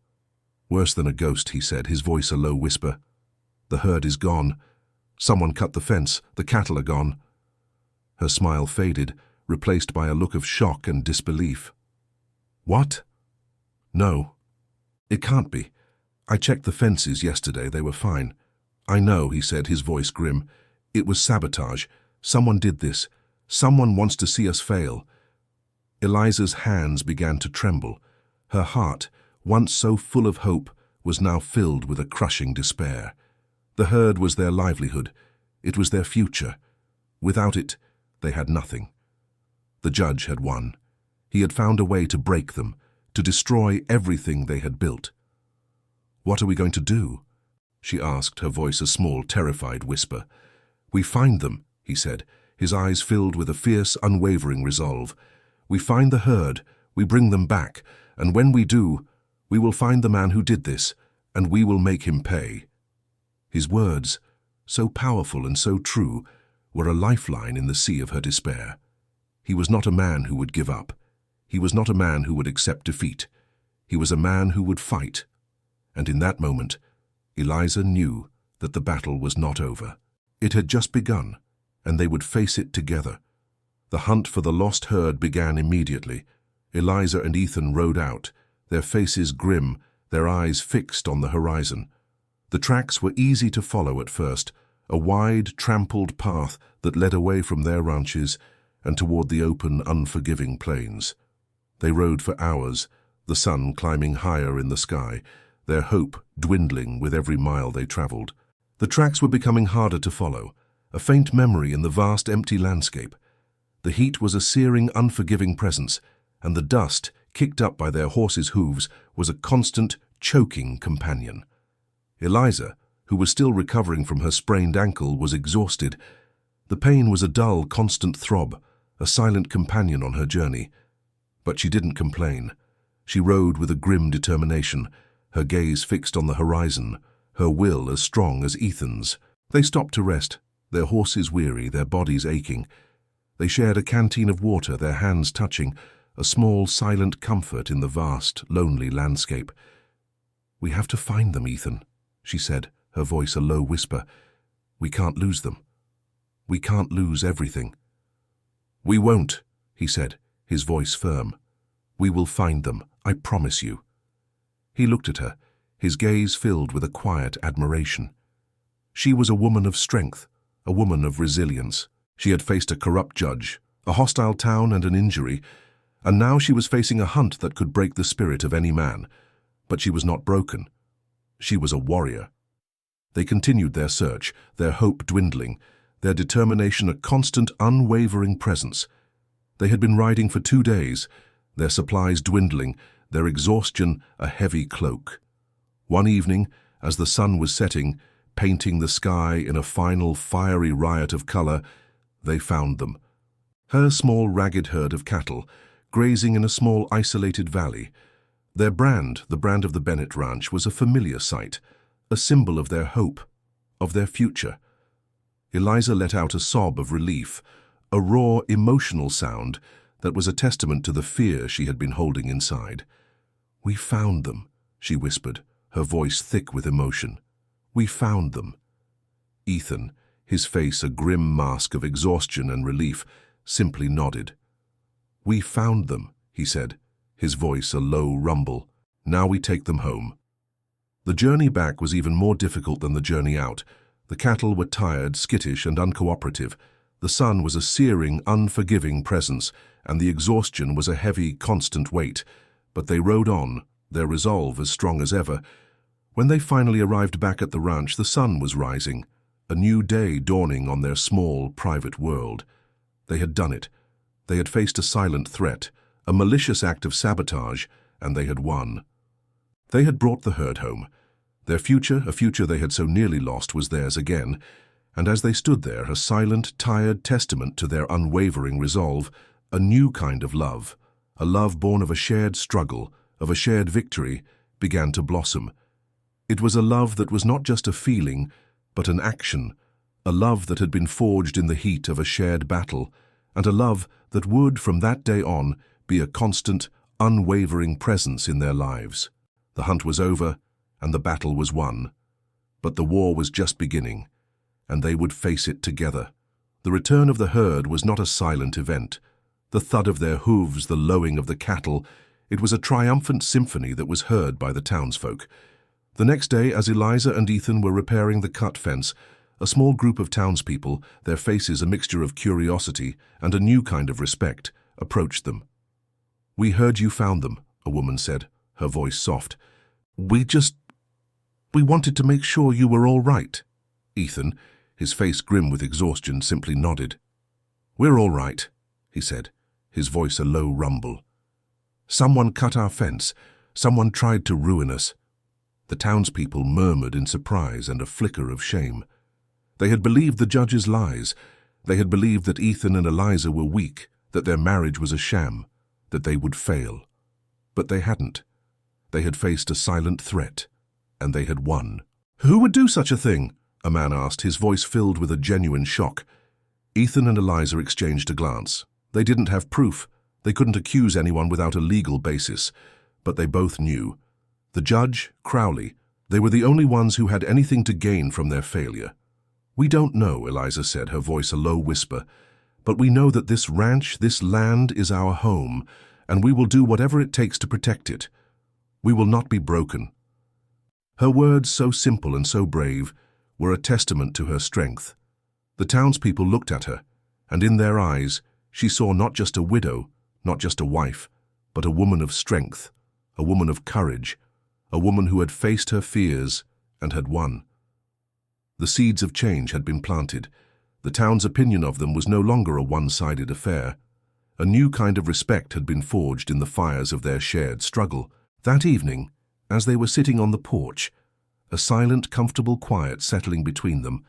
"Worse than a ghost," he said, his voice a low whisper. "The herd is gone. Someone cut the fence. The cattle are gone." Her smile faded, replaced by a look of shock and disbelief. "What?" "No. It can't be. I checked the fences yesterday. They were fine." "I know," he said, his voice grim. "It was sabotage. Someone did this. Someone wants to see us fail." Eliza's hands began to tremble. Her heart, once so full of hope, was now filled with a crushing despair. The herd was their livelihood. It was their future. Without it, they had nothing. The judge had won. He had found a way to break them, to destroy everything they had built. "What are we going to do?" she asked, her voice a small, terrified whisper. "We find them," he said, his eyes filled with a fierce, unwavering resolve. "We find the herd, we bring them back, and when we do, we will find the man who did this, and we will make him pay." His words, so powerful and so true, were a lifeline in the sea of her despair. He was not a man who would give up. He was not a man who would accept defeat. He was a man who would fight. And in that moment, Eliza knew that the battle was not over. It had just begun, and they would face it together. The hunt for the lost herd began immediately. Eliza and Ethan rode out, their faces grim, their eyes fixed on the horizon. The tracks were easy to follow at first, a wide, trampled path that led away from their ranches and toward the open, unforgiving plains. They rode for hours, the sun climbing higher in the sky, their hope dwindling with every mile they traveled. The tracks were becoming harder to follow, a faint memory in the vast empty landscape. The heat was a searing, unforgiving presence, and the dust, kicked up by their horses' hooves, was a constant, choking companion. Eliza, who was still recovering from her sprained ankle, was exhausted. The pain was a dull, constant throb, a silent companion on her journey. But she didn't complain. She rode with a grim determination, her gaze fixed on the horizon, her will as strong as Ethan's. They stopped to rest, their horses weary, their bodies aching. They shared a canteen of water, their hands touching, a small, silent comfort in the vast, lonely landscape. "We have to find them, Ethan," she said, her voice a low whisper. "We can't lose them. We can't lose everything." "We won't," he said, his voice firm. "We will find them, I promise you." He looked at her, his gaze filled with a quiet admiration. She was a woman of strength, a woman of resilience. She had faced a corrupt judge, a hostile town and an injury, and now she was facing a hunt that could break the spirit of any man. But she was not broken. She was a warrior. They continued their search, their hope dwindling, their determination a constant, unwavering presence. They had been riding for 2 days, their supplies dwindling, their exhaustion a heavy cloak. One evening, as the sun was setting, painting the sky in a final, fiery riot of color, they found them. Her small, ragged herd of cattle, grazing in a small, isolated valley. Their brand, the brand of the Bennett Ranch, was a familiar sight, a symbol of their hope, of their future. Eliza let out a sob of relief, a raw, emotional sound that was a testament to the fear she had been holding inside. "We found them," she whispered, her voice thick with emotion. "We found them." Ethan, his face a grim mask of exhaustion and relief, simply nodded. "We found them," he said, his voice a low rumble. Now we take them home. The journey back was even more difficult than the journey out. The cattle were tired, skittish, and uncooperative. The sun was a searing, unforgiving presence, and the exhaustion was a heavy, constant weight. But they rode on, their resolve as strong as ever. When they finally arrived back at the ranch, the sun was rising, a new day dawning on their small, private world. They had done it. They had faced a silent threat, a malicious act of sabotage, and they had won. They had brought the herd home. Their future, a future they had so nearly lost, was theirs again, and as they stood there, a silent, tired testament to their unwavering resolve, a new kind of love, a love born of a shared struggle, of a shared victory, began to blossom. It was a love that was not just a feeling, but an action, a love that had been forged in the heat of a shared battle, and a love that would, from that day on, be a constant, unwavering presence in their lives. The hunt was over, and the battle was won. But the war was just beginning, and they would face it together. The return of the herd was not a silent event. The thud of their hooves, the lowing of the cattle, it was a triumphant symphony that was heard by the townsfolk. The next day, as Eliza and Ethan were repairing the cut fence, a small group of townspeople, their faces a mixture of curiosity and a new kind of respect, approached them. "We heard you found them," a woman said, her voice soft. We wanted to make sure you were all right." Ethan, his face grim with exhaustion, simply nodded. "We're all right," he said, his voice a low rumble. "Someone cut our fence. Someone tried to ruin us." The townspeople murmured in surprise and a flicker of shame. They had believed the judge's lies. They had believed that Ethan and Eliza were weak, that their marriage was a sham, that they would fail. But they hadn't. They had faced a silent threat, and they had won. "Who would do such a thing?" a man asked, his voice filled with a genuine shock. Ethan and Eliza exchanged a glance. They didn't have proof. They couldn't accuse anyone without a legal basis. But they both knew. The judge, Crowley, they were the only ones who had anything to gain from their failure. "We don't know," Eliza said, her voice a low whisper, "but we know that this ranch, this land, is our home, and we will do whatever it takes to protect it. We will not be broken." Her words, so simple and so brave, were a testament to her strength. The townspeople looked at her, and in their eyes she saw not just a widow, not just a wife, but a woman of strength, a woman of courage, a woman who had faced her fears and had won. The seeds of change had been planted. The town's opinion of them was no longer a one-sided affair. A new kind of respect had been forged in the fires of their shared struggle. That evening, as they were sitting on the porch, a silent, comfortable quiet settling between them,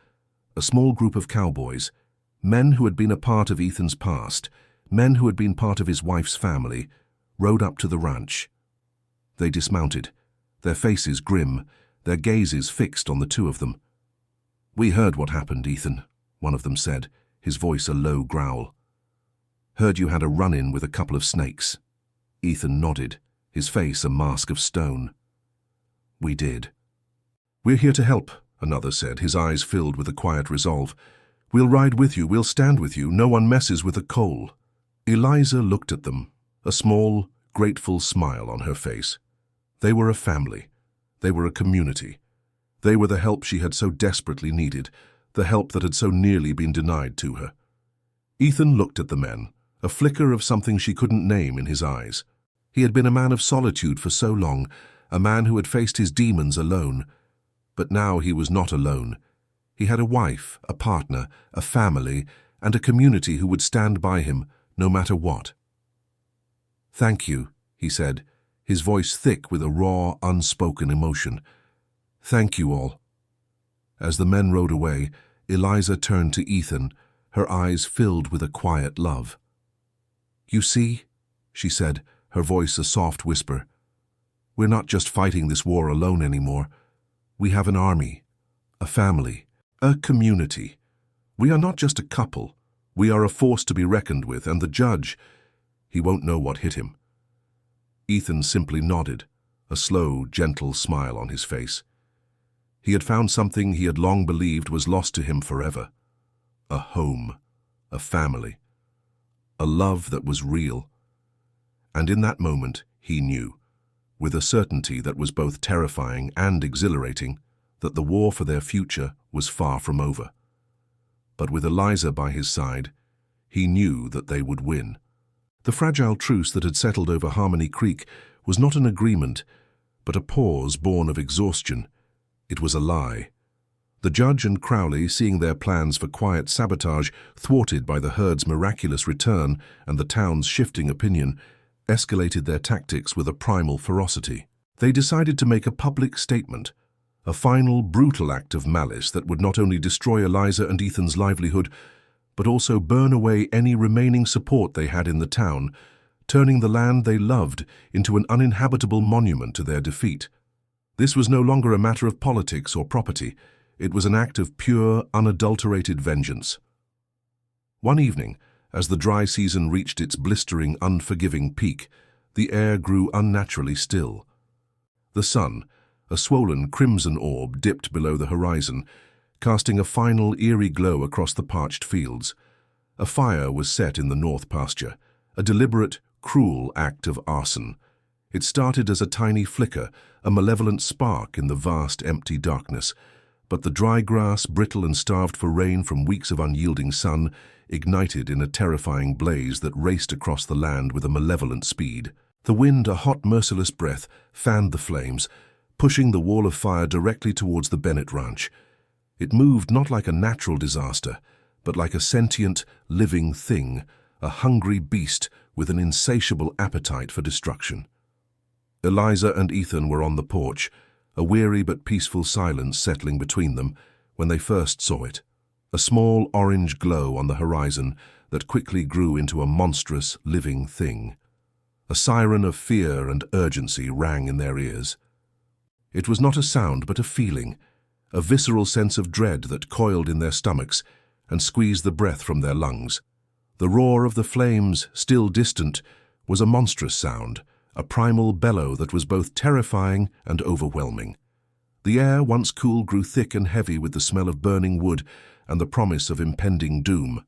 a small group of cowboys, men who had been a part of Ethan's past, men who had been part of his wife's family, rode up to the ranch. They dismounted, their faces grim, their gazes fixed on the two of them. "We heard what happened, Ethan," one of them said, his voice a low growl. "Heard you had a run-in with a couple of snakes." Ethan nodded, his face a mask of stone. "We did." "We're here to help," another said, his eyes filled with a quiet resolve. "We'll ride with you, we'll stand with you, no one messes with a coal." Eliza looked at them, a small, grateful smile on her face. They were a family. They were a community. They were the help she had so desperately needed, the help that had so nearly been denied to her. Ethan looked at the men, a flicker of something she couldn't name in his eyes. He had been a man of solitude for so long, a man who had faced his demons alone. But now he was not alone. He had a wife, a partner, a family, and a community who would stand by him, no matter what. "Thank you," he said, his voice thick with a raw, unspoken emotion. "Thank you all." As the men rode away, Eliza turned to Ethan, her eyes filled with a quiet love. "You see," she said, her voice a soft whisper, "we're not just fighting this war alone anymore. We have an army, a family, a community. We are not just a couple. We are a force to be reckoned with, and the judge, he won't know what hit him." Ethan simply nodded, a slow, gentle smile on his face. He had found something he had long believed was lost to him forever. A home, a family, a love that was real. And in that moment, he knew, with a certainty that was both terrifying and exhilarating, that the war for their future was far from over. But with Eliza by his side, he knew that they would win. The fragile truce that had settled over Harmony Creek was not an agreement, but a pause born of exhaustion. It was a lie. The judge and Crowley, seeing their plans for quiet sabotage thwarted by the herd's miraculous return and the town's shifting opinion, escalated their tactics with a primal ferocity. They decided to make a public statement, a final, brutal act of malice that would not only destroy Eliza and Ethan's livelihood, but also burn away any remaining support they had in the town, turning the land they loved into an uninhabitable monument to their defeat. This was no longer a matter of politics or property. It was an act of pure, unadulterated vengeance. One evening, as the dry season reached its blistering, unforgiving peak, the air grew unnaturally still. The sun, a swollen crimson orb, dipped below the horizon, casting a final eerie glow across the parched fields. A fire was set in the north pasture, a deliberate, cruel act of arson. It started as a tiny flicker, a malevolent spark in the vast, empty darkness, but the dry grass, brittle and starved for rain from weeks of unyielding sun, ignited in a terrifying blaze that raced across the land with a malevolent speed. The wind, a hot, merciless breath, fanned the flames, pushing the wall of fire directly towards the Bennett Ranch. It moved not like a natural disaster, but like a sentient, living thing, a hungry beast with an insatiable appetite for destruction. Eliza and Ethan were on the porch, a weary but peaceful silence settling between them, when they first saw it. A small orange glow on the horizon that quickly grew into a monstrous, living thing. A siren of fear and urgency rang in their ears. It was not a sound but a feeling, a visceral sense of dread that coiled in their stomachs and squeezed the breath from their lungs. The roar of the flames, still distant, was a monstrous sound, a primal bellow that was both terrifying and overwhelming. The air, once cool, grew thick and heavy with the smell of burning wood and the promise of impending doom.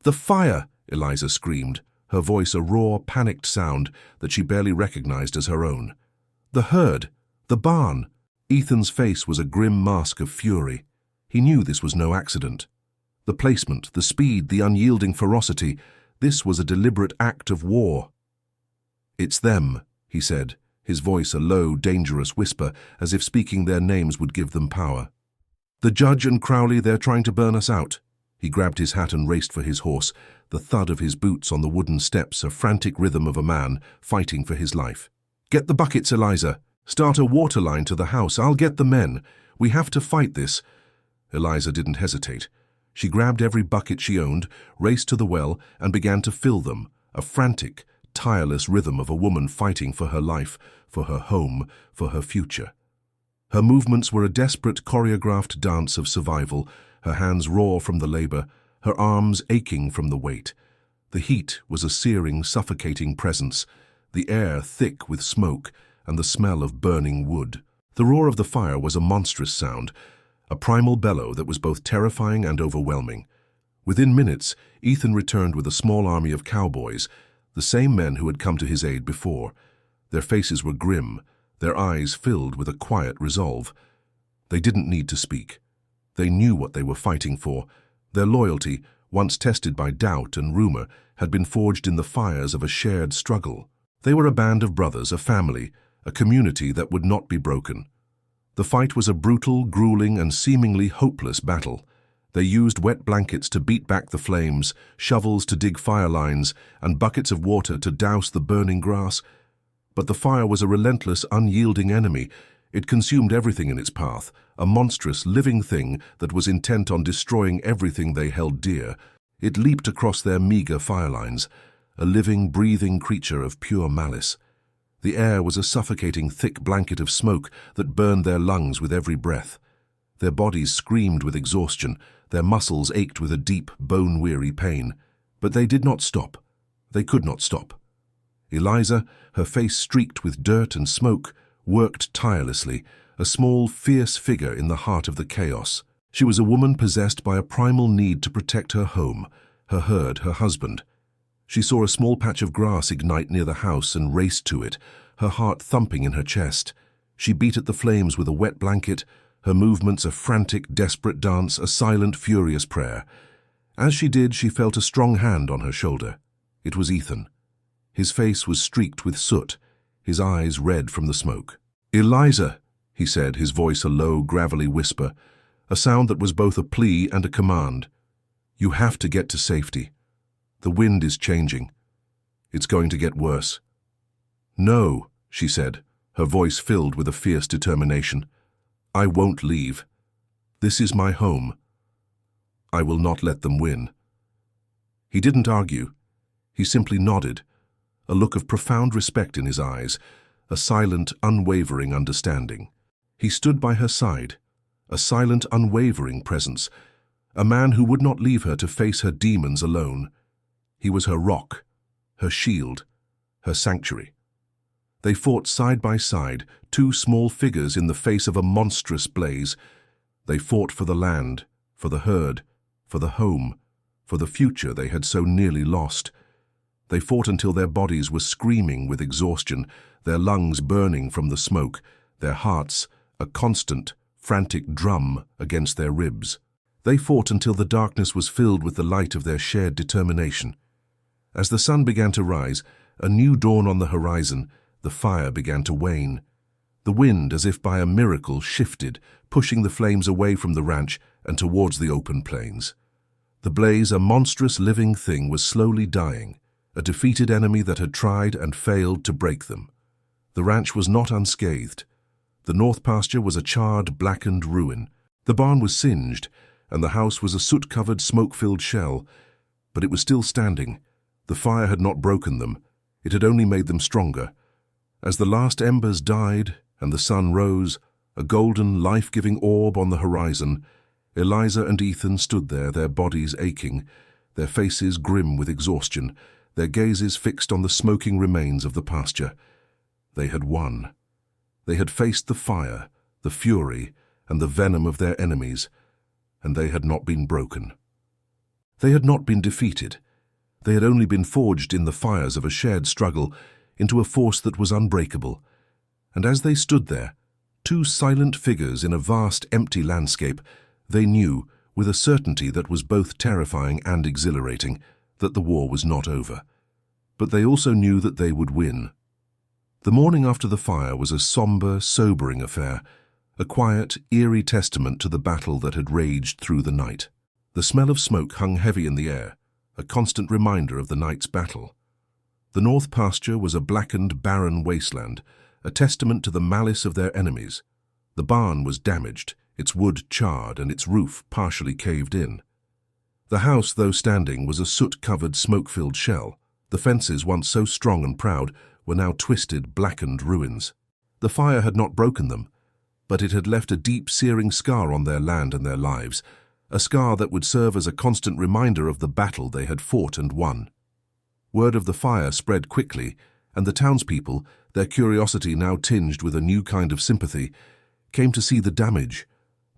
"The fire!" Eliza screamed, her voice a raw, panicked sound that she barely recognized as her own. "The herd! The barn!" Ethan's face was a grim mask of fury. He knew this was no accident. The placement, the speed, the unyielding ferocity, this was a deliberate act of war. "It's them," he said, his voice a low, dangerous whisper, as if speaking their names would give them power. "The judge and Crowley, they're trying to burn us out." He grabbed his hat and raced for his horse, the thud of his boots on the wooden steps a frantic rhythm of a man fighting for his life. "Get the buckets, Eliza. Start a water line to the house. I'll get the men. We have to fight this." Eliza didn't hesitate. She grabbed every bucket she owned, raced to the well, and began to fill them, a frantic, tireless rhythm of a woman fighting for her life, for her home, for her future. Her movements were a desperate, choreographed dance of survival, her hands raw from the labor, her arms aching from the weight. The heat was a searing, suffocating presence, the air thick with smoke and the smell of burning wood. The roar of the fire was a monstrous sound, a primal bellow that was both terrifying and overwhelming. Within minutes, Ethan returned with a small army of cowboys, the same men who had come to his aid before. Their faces were grim, their eyes filled with a quiet resolve. They didn't need to speak. They knew what they were fighting for. Their loyalty, once tested by doubt and rumor, had been forged in the fires of a shared struggle. They were a band of brothers, a family, a community that would not be broken. The fight was a brutal, grueling, and seemingly hopeless battle. They used wet blankets to beat back the flames, shovels to dig fire lines, and buckets of water to douse the burning grass. But the fire was a relentless, unyielding enemy. It consumed everything in its path, a monstrous, living thing that was intent on destroying everything they held dear. It leaped across their meager fire lines, a living, breathing creature of pure malice. The air was a suffocating, thick blanket of smoke that burned their lungs with every breath. Their bodies screamed with exhaustion, their muscles ached with a deep, bone-weary pain. But they did not stop. They could not stop. Eliza, her face streaked with dirt and smoke, worked tirelessly, a small, fierce figure in the heart of the chaos. She was a woman possessed by a primal need to protect her home, her herd, her husband. She saw a small patch of grass ignite near the house and raced to it, her heart thumping in her chest. She beat at the flames with a wet blanket, her movements a frantic, desperate dance, a silent, furious prayer. As she did, she felt a strong hand on her shoulder. It was Ethan. His face was streaked with soot, his eyes red from the smoke. "Eliza," he said, his voice a low, gravelly whisper, a sound that was both a plea and a command. "You have to get to safety. The wind is changing. It's going to get worse." "No," she said, her voice filled with a fierce determination. "I won't leave. This is my home. I will not let them win." He didn't argue. He simply nodded, a look of profound respect in his eyes, a silent, unwavering understanding. He stood by her side, a silent, unwavering presence, a man who would not leave her to face her demons alone. He was her rock, her shield, her sanctuary. They fought side by side, two small figures in the face of a monstrous blaze. They fought for the land, for the herd, for the home, for the future they had so nearly lost. They fought until their bodies were screaming with exhaustion, their lungs burning from the smoke, their hearts a constant, frantic drum against their ribs. They fought until the darkness was filled with the light of their shared determination. As the sun began to rise, a new dawn on the horizon, the fire began to wane. The wind, as if by a miracle, shifted, pushing the flames away from the ranch and towards the open plains. The blaze, a monstrous living thing, was slowly dying, a defeated enemy that had tried and failed to break them. The ranch was not unscathed. The north pasture was a charred, blackened ruin. The barn was singed, and the house was a soot-covered, smoke-filled shell. But it was still standing. The fire had not broken them. It had only made them stronger. As the last embers died and the sun rose, a golden, life-giving orb on the horizon, Eliza and Ethan stood there, their bodies aching, their faces grim with exhaustion, their gazes fixed on the smoking remains of the pasture. They had won. They had faced the fire, the fury, and the venom of their enemies, and they had not been broken. They had not been defeated. They had only been forged in the fires of a shared struggle into a force that was unbreakable. And as they stood there, two silent figures in a vast, empty landscape, they knew, with a certainty that was both terrifying and exhilarating, that the war was not over. But they also knew that they would win. The morning after the fire was a somber, sobering affair, a quiet, eerie testament to the battle that had raged through the night. The smell of smoke hung heavy in the air, a constant reminder of the night's battle. The north pasture was a blackened, barren wasteland, a testament to the malice of their enemies. The barn was damaged, its wood charred and its roof partially caved in. The house, though standing, was a soot-covered, smoke-filled shell. The fences, once so strong and proud, were now twisted, blackened ruins. The fire had not broken them, but it had left a deep, searing scar on their land and their lives, a scar that would serve as a constant reminder of the battle they had fought and won. Word of the fire spread quickly, and the townspeople, their curiosity now tinged with a new kind of sympathy, came to see the damage.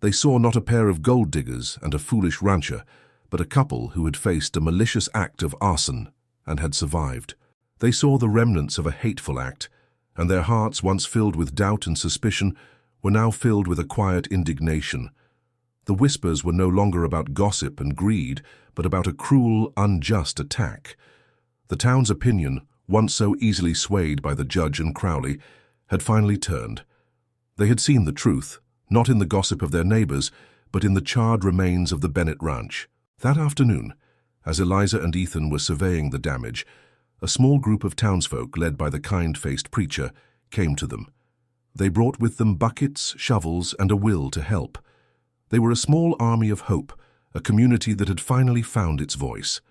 They saw not a pair of gold diggers and a foolish rancher, but a couple who had faced a malicious act of arson and had survived. They saw the remnants of a hateful act, and their hearts, once filled with doubt and suspicion, were now filled with a quiet indignation. The whispers were no longer about gossip and greed, but about a cruel, unjust attack. The town's opinion, once so easily swayed by the judge and Crowley, had finally turned. They had seen the truth, not in the gossip of their neighbors, but in the charred remains of the Bennett Ranch. That afternoon, as Eliza and Ethan were surveying the damage, a small group of townsfolk, led by the kind-faced preacher, came to them. They brought with them buckets, shovels, and a will to help. They were a small army of hope, a community that had finally found its voice.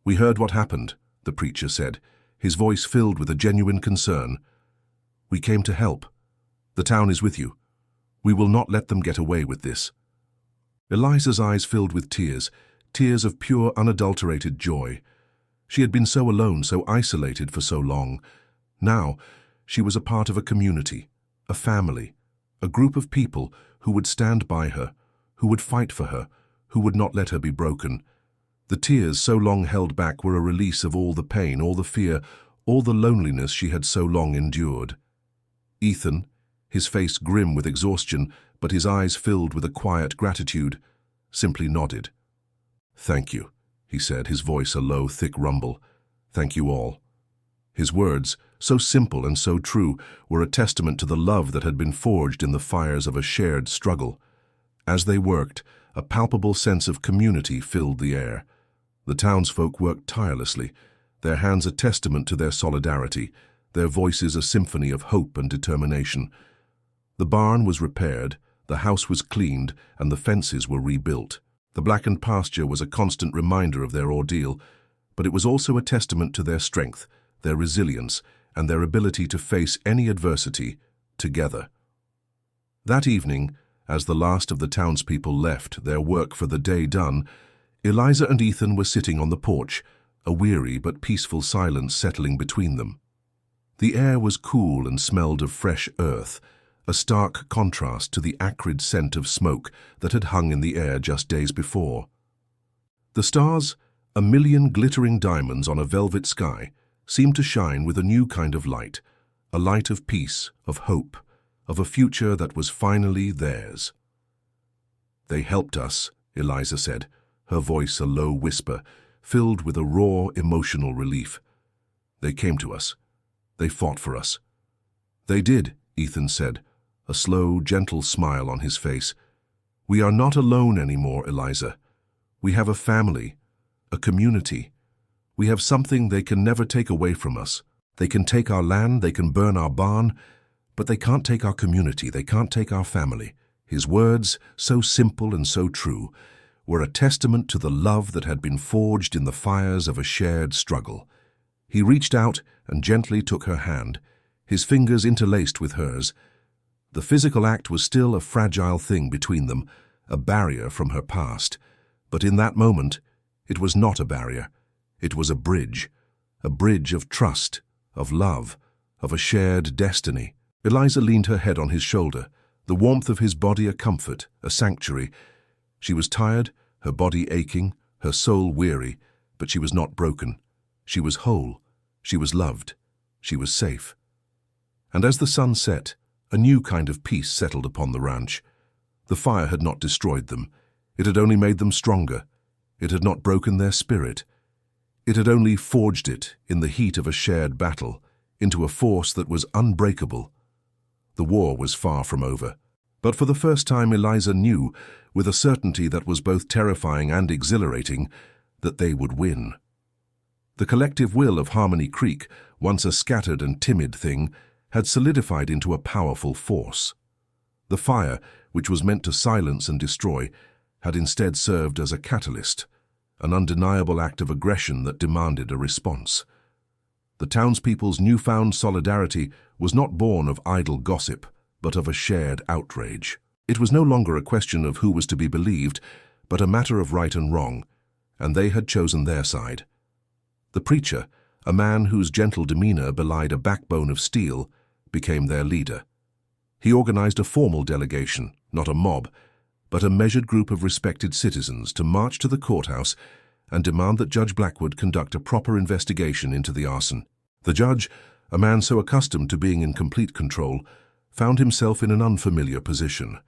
"We heard what happened," the preacher said, his voice filled with a genuine concern. "We came to help. The town is with you. We will not let them get away with this." Eliza's eyes filled with tears, tears of pure, unadulterated joy. She had been so alone, so isolated for so long. Now, she was a part of a community, a family, a group of people who would stand by her, who would fight for her, who would not let her be broken. The tears so long held back were a release of all the pain, all the fear, all the loneliness she had so long endured. Ethan, his face grim with exhaustion, but his eyes filled with a quiet gratitude, simply nodded. "Thank you," he said, his voice a low, thick rumble. "Thank you all." His words, so simple and so true, were a testament to the love that had been forged in the fires of a shared struggle. As they worked, a palpable sense of community filled the air. The townsfolk worked tirelessly, their hands a testament to their solidarity, their voices a symphony of hope and determination. The barn was repaired, the house was cleaned, and the fences were rebuilt. The blackened pasture was a constant reminder of their ordeal, but it was also a testament to their strength, their resilience, and their ability to face any adversity together. That evening, as the last of the townspeople left, their work for the day done, Eliza and Ethan were sitting on the porch, a weary but peaceful silence settling between them. The air was cool and smelled of fresh earth, a stark contrast to the acrid scent of smoke that had hung in the air just days before. The stars, a million glittering diamonds on a velvet sky, seemed to shine with a new kind of light, a light of peace, of hope, of a future that was finally theirs. "They helped us," Eliza said, her voice a low whisper, filled with a raw, emotional relief. "They came to us. They fought for us." "They did," Ethan said, a slow, gentle smile on his face. "We are not alone anymore, Eliza. We have a family, a community. We have something they can never take away from us. They can take our land, they can burn our barn, but they can't take our community, they can't take our family." His words, so simple and so true, were a testament to the love that had been forged in the fires of a shared struggle. He reached out and gently took her hand, his fingers interlaced with hers. The physical act was still a fragile thing between them, a barrier from her past. But in that moment, it was not a barrier. It was a bridge of trust, of love, of a shared destiny. Eliza leaned her head on his shoulder, the warmth of his body a comfort, a sanctuary. She was tired, her body aching, her soul weary, but she was not broken. She was whole, she was loved, she was safe. And as the sun set, a new kind of peace settled upon the ranch. The fire had not destroyed them. It had only made them stronger. It had not broken their spirit. It had only forged it, in the heat of a shared battle, into a force that was unbreakable. The war was far from over. But for the first time Eliza knew, with a certainty that was both terrifying and exhilarating, that they would win. The collective will of Harmony Creek, once a scattered and timid thing, had solidified into a powerful force. The fire, which was meant to silence and destroy, had instead served as a catalyst, an undeniable act of aggression that demanded a response. The townspeople's newfound solidarity was not born of idle gossip, but of a shared outrage. It was no longer a question of who was to be believed, but a matter of right and wrong, and they had chosen their side. The preacher, a man whose gentle demeanor belied a backbone of steel, became their leader. He organized a formal delegation, not a mob, but a measured group of respected citizens to march to the courthouse and demand that Judge Blackwood conduct a proper investigation into the arson. The judge, a man so accustomed to being in complete control, found himself in an unfamiliar position.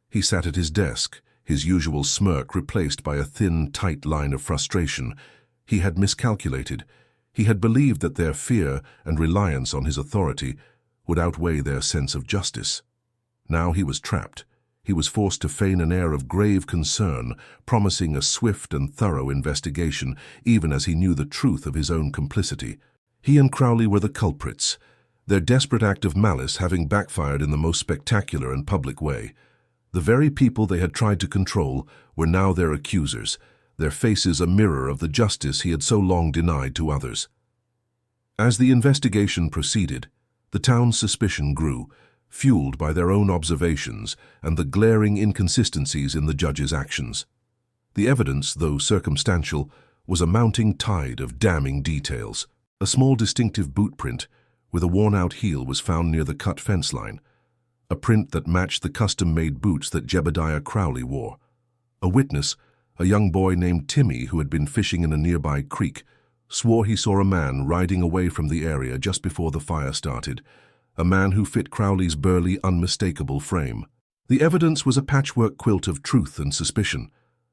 He sat at his desk, his usual smirk replaced by a thin, tight line of frustration. He had miscalculated. He had believed that their fear and reliance on his authority would outweigh their sense of justice. Now he was trapped. He was forced to feign an air of grave concern, promising a swift and thorough investigation, even as he knew the truth of his own complicity. He and Crowley were the culprits, their desperate act of malice having backfired in the most spectacular and public way. The very people they had tried to control were now their accusers, their faces a mirror of the justice he had so long denied to others. As the investigation proceeded, the town's suspicion grew, fueled by their own observations and the glaring inconsistencies in the judge's actions. The evidence, though circumstantial, was a mounting tide of damning details. A small distinctive boot print with a worn-out heel was found near the cut fence line, a print that matched the custom-made boots that Jebediah Crowley wore. A witness, a young boy named Timmy who had been fishing in a nearby creek, swore he saw a man riding away from the area just before the fire started, a man who fit Crowley's burly, unmistakable frame. The evidence was a patchwork quilt of truth and suspicion,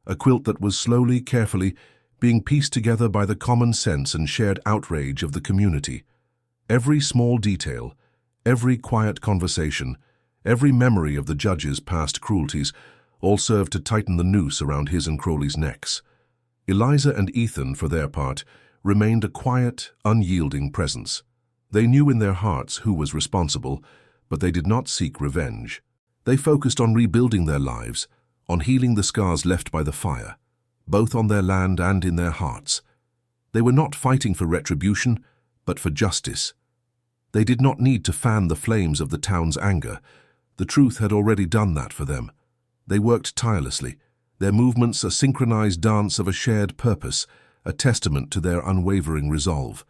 a quilt that was slowly, carefully, being pieced together by the common sense and shared outrage of the community. Every small detail, every quiet conversation, every memory of the judge's past cruelties, all served to tighten the noose around his and Crowley's necks. Eliza and Ethan, for their part, remained a quiet, unyielding presence. They knew in their hearts who was responsible, but they did not seek revenge. They focused on rebuilding their lives, on healing the scars left by the fire, both on their land and in their hearts. They were not fighting for retribution, but for justice. They did not need to fan the flames of the town's anger. The truth had already done that for them. They worked tirelessly, their movements a synchronized dance of a shared purpose, a testament to their unwavering resolve.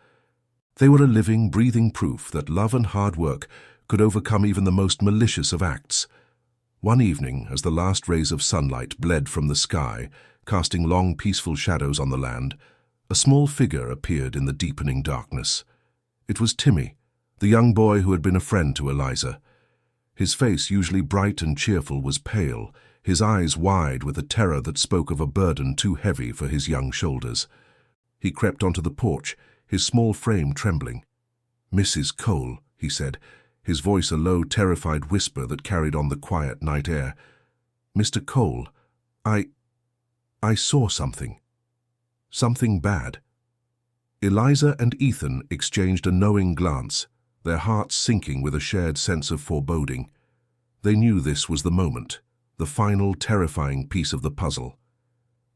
They were a living, breathing proof that love and hard work could overcome even the most malicious of acts. One evening, as the last rays of sunlight bled from the sky, casting long, peaceful shadows on the land, a small figure appeared in the deepening darkness. It was Timmy, the young boy who had been a friend to Eliza. His face, usually bright and cheerful, was pale, his eyes wide with a terror that spoke of a burden too heavy for his young shoulders. He crept onto the porch, his small frame trembling. "Mrs. Cole," he said, his voice a low, terrified whisper that carried on the quiet night air. "Mr. Cole, I saw something. Something bad." Eliza and Ethan exchanged a knowing glance, their hearts sinking with a shared sense of foreboding. They knew this was the moment, the final terrifying piece of the puzzle.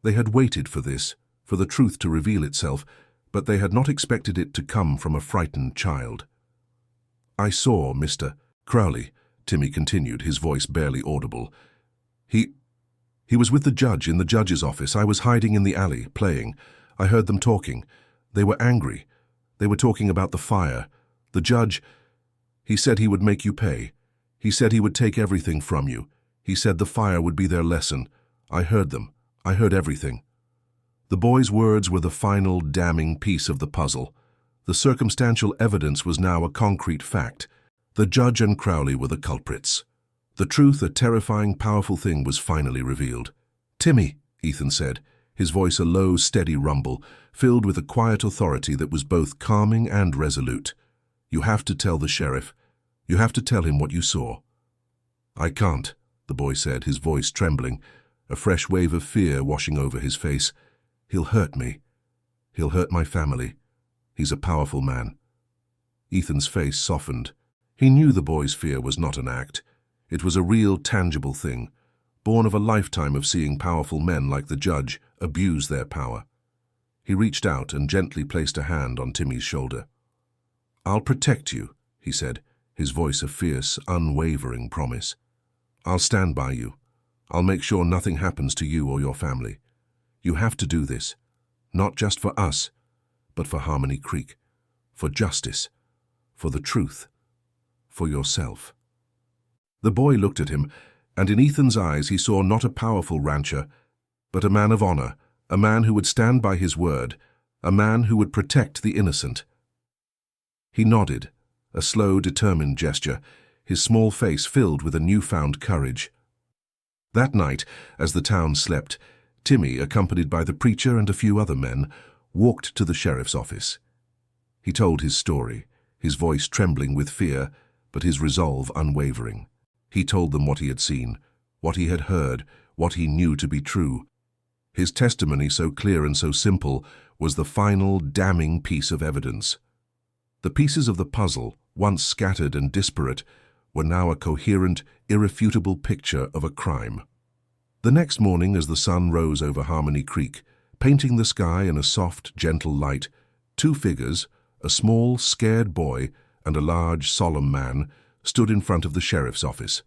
They had waited for this, for the truth to reveal itself, but they had not expected it to come from a frightened child. "I saw Mr. Crowley," Timmy continued, his voice barely audible. He was with the judge in the judge's office. I was hiding in the alley, playing. I heard them talking. They were angry. They were talking about the fire. The judge, he said he would make you pay. He said he would take everything from you. He said the fire would be their lesson. I heard them. I heard everything." The boy's words were the final, damning piece of the puzzle. The circumstantial evidence was now a concrete fact. The judge and Crowley were the culprits. The truth, a terrifying, powerful thing, was finally revealed. "Timmy," Ethan said, his voice a low, steady rumble, filled with a quiet authority that was both calming and resolute. "You have to tell the sheriff. You have to tell him what you saw." "I can't," the boy said, his voice trembling, a fresh wave of fear washing over his face. "He'll hurt me. He'll hurt my family. He's a powerful man." Ethan's face softened. He knew the boy's fear was not an act. It was a real, tangible thing, born of a lifetime of seeing powerful men like the judge abuse their power. He reached out and gently placed a hand on Timmy's shoulder. "I'll protect you," he said, his voice a fierce, unwavering promise. "I'll stand by you. I'll make sure nothing happens to you or your family. You have to do this, not just for us, but for Harmony Creek, for justice, for the truth, for yourself." The boy looked at him, and in Ethan's eyes he saw not a powerful rancher, but a man of honor, a man who would stand by his word, a man who would protect the innocent. He nodded, a slow, determined gesture, his small face filled with a newfound courage. That night, as the town slept, Timmy, accompanied by the preacher and a few other men, walked to the sheriff's office. He told his story, his voice trembling with fear, but his resolve unwavering. He told them what he had seen, what he had heard, what he knew to be true. His testimony, so clear and so simple, was the final, damning piece of evidence. The pieces of the puzzle, once scattered and disparate, were now a coherent, irrefutable picture of a crime. The next morning, as the sun rose over Harmony Creek, painting the sky in a soft, gentle light, two figures, a small, scared boy and a large, solemn man, stood in front of the sheriff's office.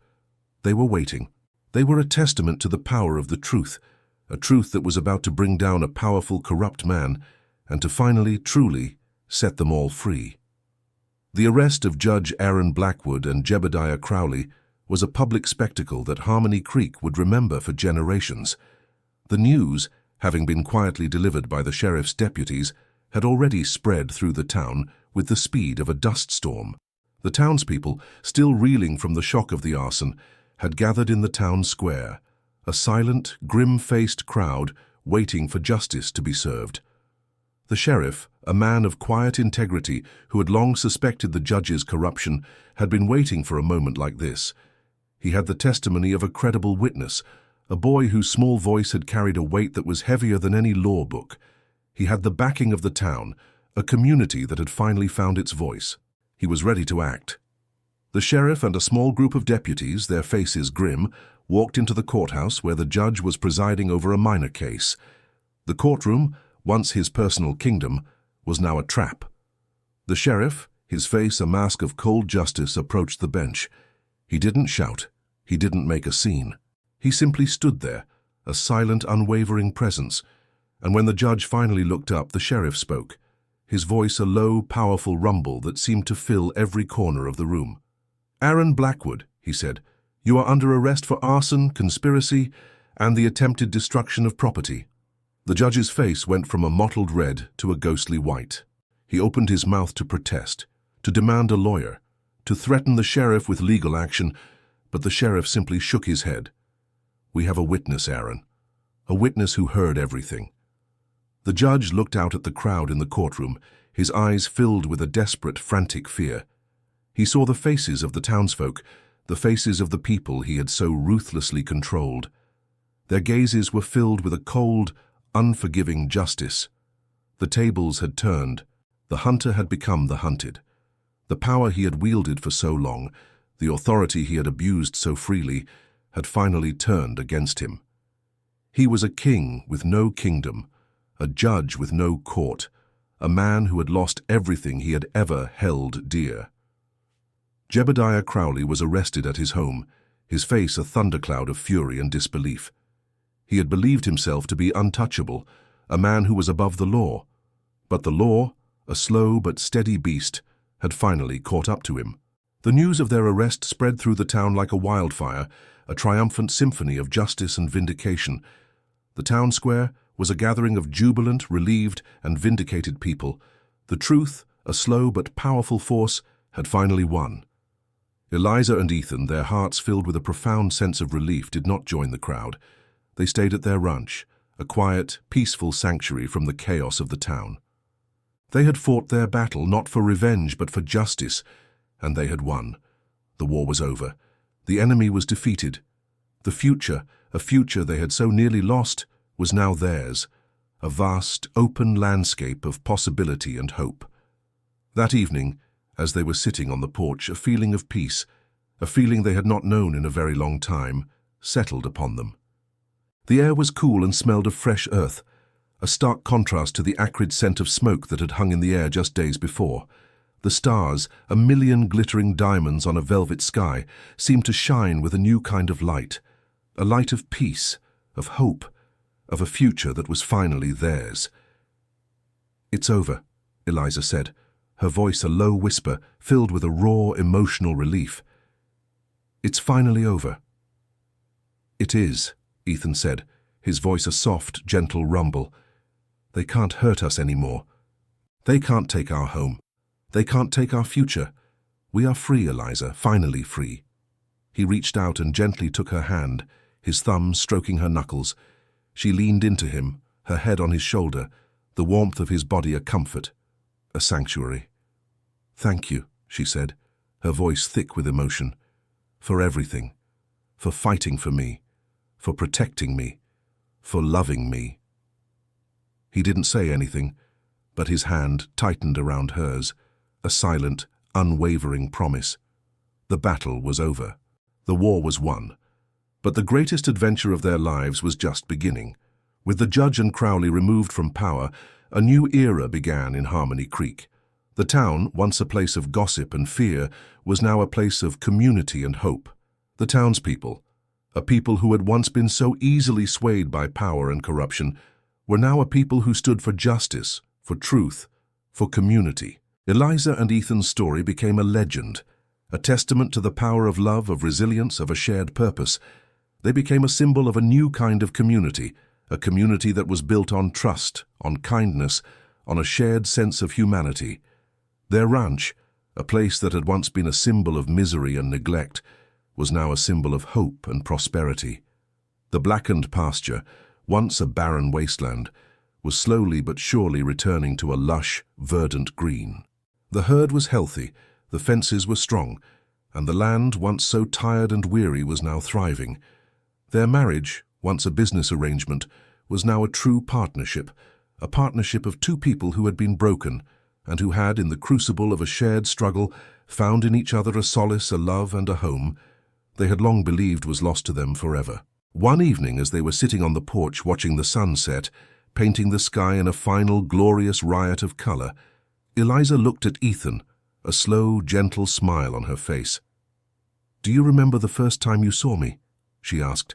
They were waiting. They were a testament to the power of the truth, a truth that was about to bring down a powerful, corrupt man, and to finally, truly, set them all free. The arrest of Judge Aaron Blackwood and Jebediah Crowley was a public spectacle that Harmony Creek would remember for generations. The news, having been quietly delivered by the sheriff's deputies, had already spread through the town with the speed of a dust storm. The townspeople, still reeling from the shock of the arson, had gathered in the town square, a silent, grim-faced crowd waiting for justice to be served. The sheriff, a man of quiet integrity who had long suspected the judge's corruption, had been waiting for a moment like this. He had the testimony of a credible witness, a boy whose small voice had carried a weight that was heavier than any law book. He had the backing of the town, a community that had finally found its voice. He was ready to act. The sheriff and a small group of deputies, their faces grim, walked into the courthouse where the judge was presiding over a minor case. The courtroom, once his personal kingdom, was now a trap. The sheriff, his face a mask of cold justice, approached the bench. He didn't shout. He didn't make a scene. He simply stood there, a silent, unwavering presence. And when the judge finally looked up, the sheriff spoke, his voice a low, powerful rumble that seemed to fill every corner of the room. "Aaron Blackwood," he said, "you are under arrest for arson, conspiracy, and the attempted destruction of property." The judge's face went from a mottled red to a ghostly white. He opened his mouth to protest, to demand a lawyer, to threaten the sheriff with legal action, but the sheriff simply shook his head. "We have a witness, Aaron, a witness who heard everything." The judge looked out at the crowd in the courtroom, his eyes filled with a desperate, frantic fear. He saw the faces of the townsfolk, the faces of the people he had so ruthlessly controlled. Their gazes were filled with a cold, unforgiving justice. The tables had turned. The hunter had become the hunted. The power he had wielded for so long, the authority he had abused so freely, had finally turned against him. He was a king with no kingdom, a judge with no court, a man who had lost everything he had ever held dear. Jebediah Crowley was arrested at his home, his face a thundercloud of fury and disbelief. He had believed himself to be untouchable, a man who was above the law. But the law, a slow but steady beast, had finally caught up to him. The news of their arrest spread through the town like a wildfire, a triumphant symphony of justice and vindication. The town square was a gathering of jubilant, relieved, and vindicated people. The truth, a slow but powerful force, had finally won. Eliza and Ethan, their hearts filled with a profound sense of relief, did not join the crowd. They stayed at their ranch, a quiet, peaceful sanctuary from the chaos of the town. They had fought their battle not for revenge but for justice, and they had won. The war was over. The enemy was defeated. The future, a future they had so nearly lost, was now theirs, a vast, open landscape of possibility and hope. That evening, as they were sitting on the porch, a feeling of peace, a feeling they had not known in a very long time, settled upon them. The air was cool and smelled of fresh earth, a stark contrast to the acrid scent of smoke that had hung in the air just days before. The stars, a million glittering diamonds on a velvet sky, seemed to shine with a new kind of light, a light of peace, of hope, of a future that was finally theirs. "It's over," Eliza said, her voice a low whisper filled with a raw, emotional relief. "It's finally over." "It is," Ethan said, his voice a soft, gentle rumble. "They can't hurt us anymore. They can't take our home. They can't take our future. We are free, Eliza, finally free." He reached out and gently took her hand, his thumb stroking her knuckles. She leaned into him, her head on his shoulder, the warmth of his body a comfort, a sanctuary. "Thank you," she said, her voice thick with emotion, "for everything, for fighting for me, for protecting me, for loving me." He didn't say anything, but his hand tightened around hers, a silent, unwavering promise. The battle was over. The war was won. But the greatest adventure of their lives was just beginning. With the judge and Crowley removed from power, a new era began in Harmony Creek. The town, once a place of gossip and fear, was now a place of community and hope. The townspeople, a people who had once been so easily swayed by power and corruption, were now a people who stood for justice, for truth, for community. Eliza and Ethan's story became a legend, a testament to the power of love, of resilience, of a shared purpose. They became a symbol of a new kind of community, a community that was built on trust, on kindness, on a shared sense of humanity. Their ranch, a place that had once been a symbol of misery and neglect, was now a symbol of hope and prosperity. The blackened pasture, once a barren wasteland, was slowly but surely returning to a lush, verdant green. The herd was healthy, the fences were strong, and the land, once so tired and weary, was now thriving. Their marriage, once a business arrangement, was now a true partnership, a partnership of two people who had been broken, and who had, in the crucible of a shared struggle, found in each other a solace, a love, and a home they had long believed was lost to them forever. One evening, as they were sitting on the porch watching the sun set, painting the sky in a final glorious riot of color, Eliza looked at Ethan, a slow, gentle smile on her face. "Do you remember the first time you saw me?" she asked,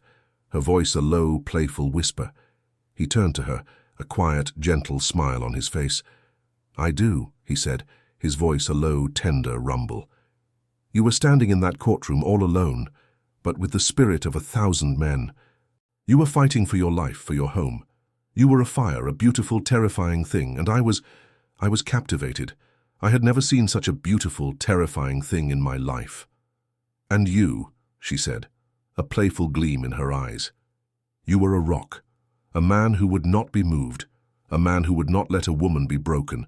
her voice a low, playful whisper. He turned to her, a quiet, gentle smile on his face. "I do," he said, his voice a low, tender rumble. "You were standing in that courtroom all alone, but with the spirit of 1,000 men. You were fighting for your life, for your home. You were a fire, a beautiful, terrifying thing, and I was captivated. I had never seen such a beautiful, terrifying thing in my life." "And you," she said, a playful gleam in her eyes. "You were a rock, a man who would not be moved, a man who would not let a woman be broken.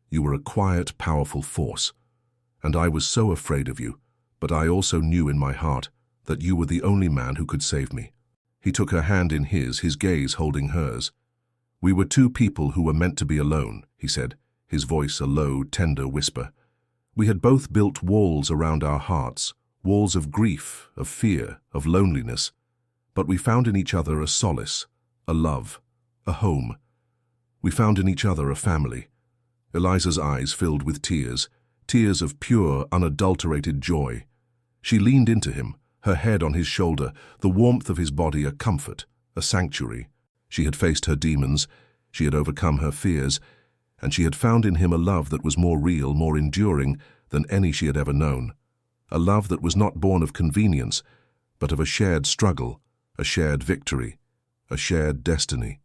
You were a quiet, powerful force. And I was so afraid of you, but I also knew in my heart that you were the only man who could save me." He took her hand in his gaze holding hers. "We were two people who were meant to be alone," he said, his voice a low, tender whisper. "We had both built walls around our hearts, walls of grief, of fear, of loneliness. But we found in each other a solace, a love, a home. We found in each other a family." Eliza's eyes filled with tears, tears of pure, unadulterated joy. She leaned into him, her head on his shoulder, the warmth of his body a comfort, a sanctuary. She had faced her demons, she had overcome her fears, and she had found in him a love that was more real, more enduring than any she had ever known. A love that was not born of convenience, but of a shared struggle, a shared victory, a shared destiny.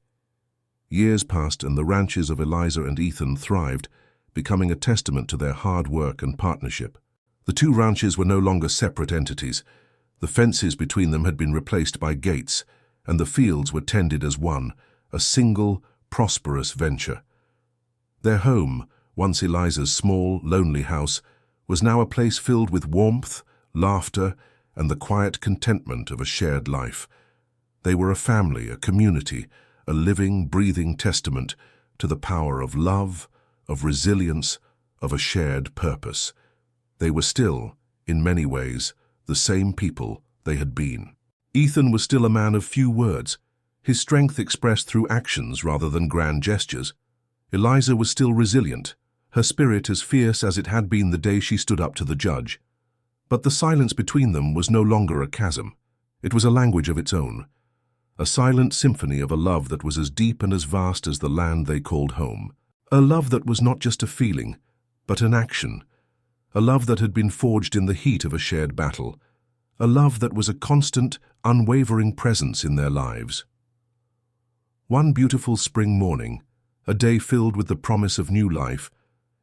Years passed and the ranches of Eliza and Ethan thrived, becoming a testament to their hard work and partnership. The two ranches were no longer separate entities. The fences between them had been replaced by gates, and the fields were tended as one, a single, prosperous venture. Their home, once Eliza's small, lonely house, was now a place filled with warmth, laughter, and the quiet contentment of a shared life. They were a family, a community, a living, breathing testament to the power of love, of resilience, of a shared purpose. They were still, in many ways, the same people they had been. Ethan was still a man of few words, his strength expressed through actions rather than grand gestures. Eliza was still resilient, her spirit as fierce as it had been the day she stood up to the judge. But the silence between them was no longer a chasm. It was a language of its own, a silent symphony of a love that was as deep and as vast as the land they called home. A love that was not just a feeling, but an action. A love that had been forged in the heat of a shared battle. A love that was a constant, unwavering presence in their lives. One beautiful spring morning, a day filled with the promise of new life,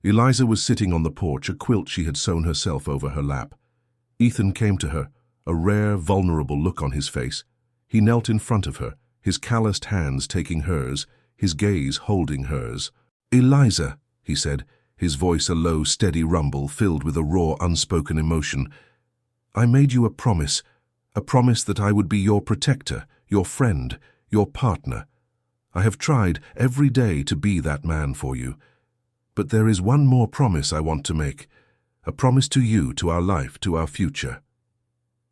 Eliza was sitting on the porch, a quilt she had sewn herself over her lap. Ethan came to her, a rare, vulnerable look on his face. He knelt in front of her, his calloused hands taking hers, his gaze holding hers. "Eliza," he said, his voice a low, steady rumble filled with a raw, unspoken emotion. "I made you a promise that I would be your protector, your friend, your partner. I have tried every day to be that man for you. But there is one more promise I want to make, a promise to you, to our life, to our future."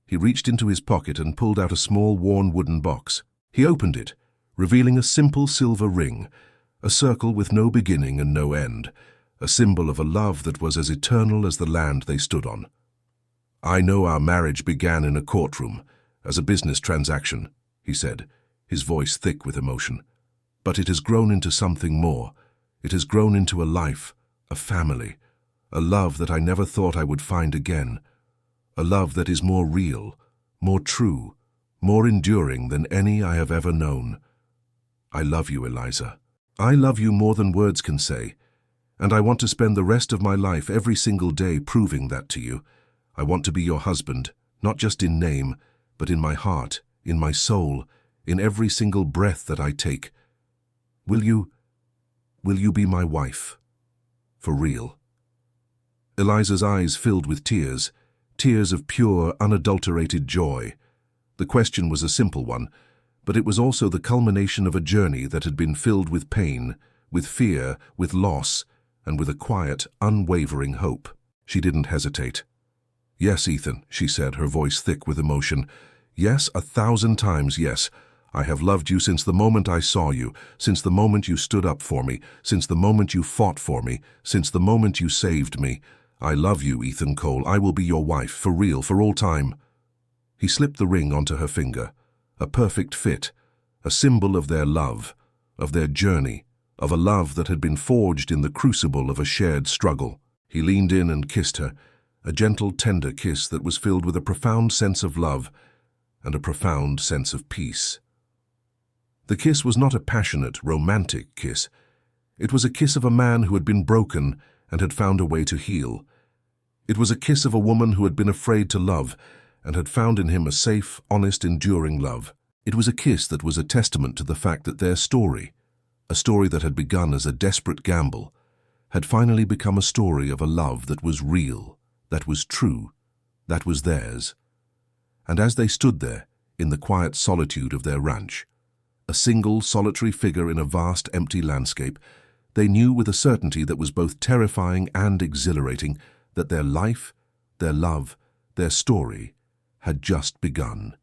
He reached into his pocket and pulled out a small, worn wooden box. He opened it, revealing a simple silver ring, a circle with no beginning and no end, a symbol of a love that was as eternal as the land they stood on. "I know our marriage began in a courtroom, as a business transaction," he said, his voice thick with emotion. "But it has grown into something more. It has grown into a life, a family, a love that I never thought I would find again, a love that is more real, more true, more enduring than any I have ever known. I love you, Eliza. I love you more than words can say, and I want to spend the rest of my life every single day proving that to you. I want to be your husband, not just in name, but in my heart, in my soul, in every single breath that I take. Will you be my wife? For real?" Eliza's eyes filled with tears, tears of pure, unadulterated joy. The question was a simple one, but it was also the culmination of a journey that had been filled with pain, with fear, with loss, and with a quiet, unwavering hope. She didn't hesitate. "Yes, Ethan," she said, her voice thick with emotion. "Yes, 1,000 times yes. I have loved you since the moment I saw you, since the moment you stood up for me, since the moment you fought for me, since the moment you saved me. I love you, Ethan Cole. I will be your wife, for real, for all time." He slipped the ring onto her finger, a perfect fit, a symbol of their love, of their journey, of a love that had been forged in the crucible of a shared struggle. He leaned in and kissed her, a gentle, tender kiss that was filled with a profound sense of love and a profound sense of peace. The kiss was not a passionate, romantic kiss. It was a kiss of a man who had been broken and had found a way to heal. It was a kiss of a woman who had been afraid to love and had found in him a safe, honest, enduring love. It was a kiss that was a testament to the fact that their story, a story that had begun as a desperate gamble, had finally become a story of a love that was real, that was true, that was theirs. And as they stood there, in the quiet solitude of their ranch, a single, solitary figure in a vast, empty landscape, they knew with a certainty that was both terrifying and exhilarating that their life, their love, their story had just begun.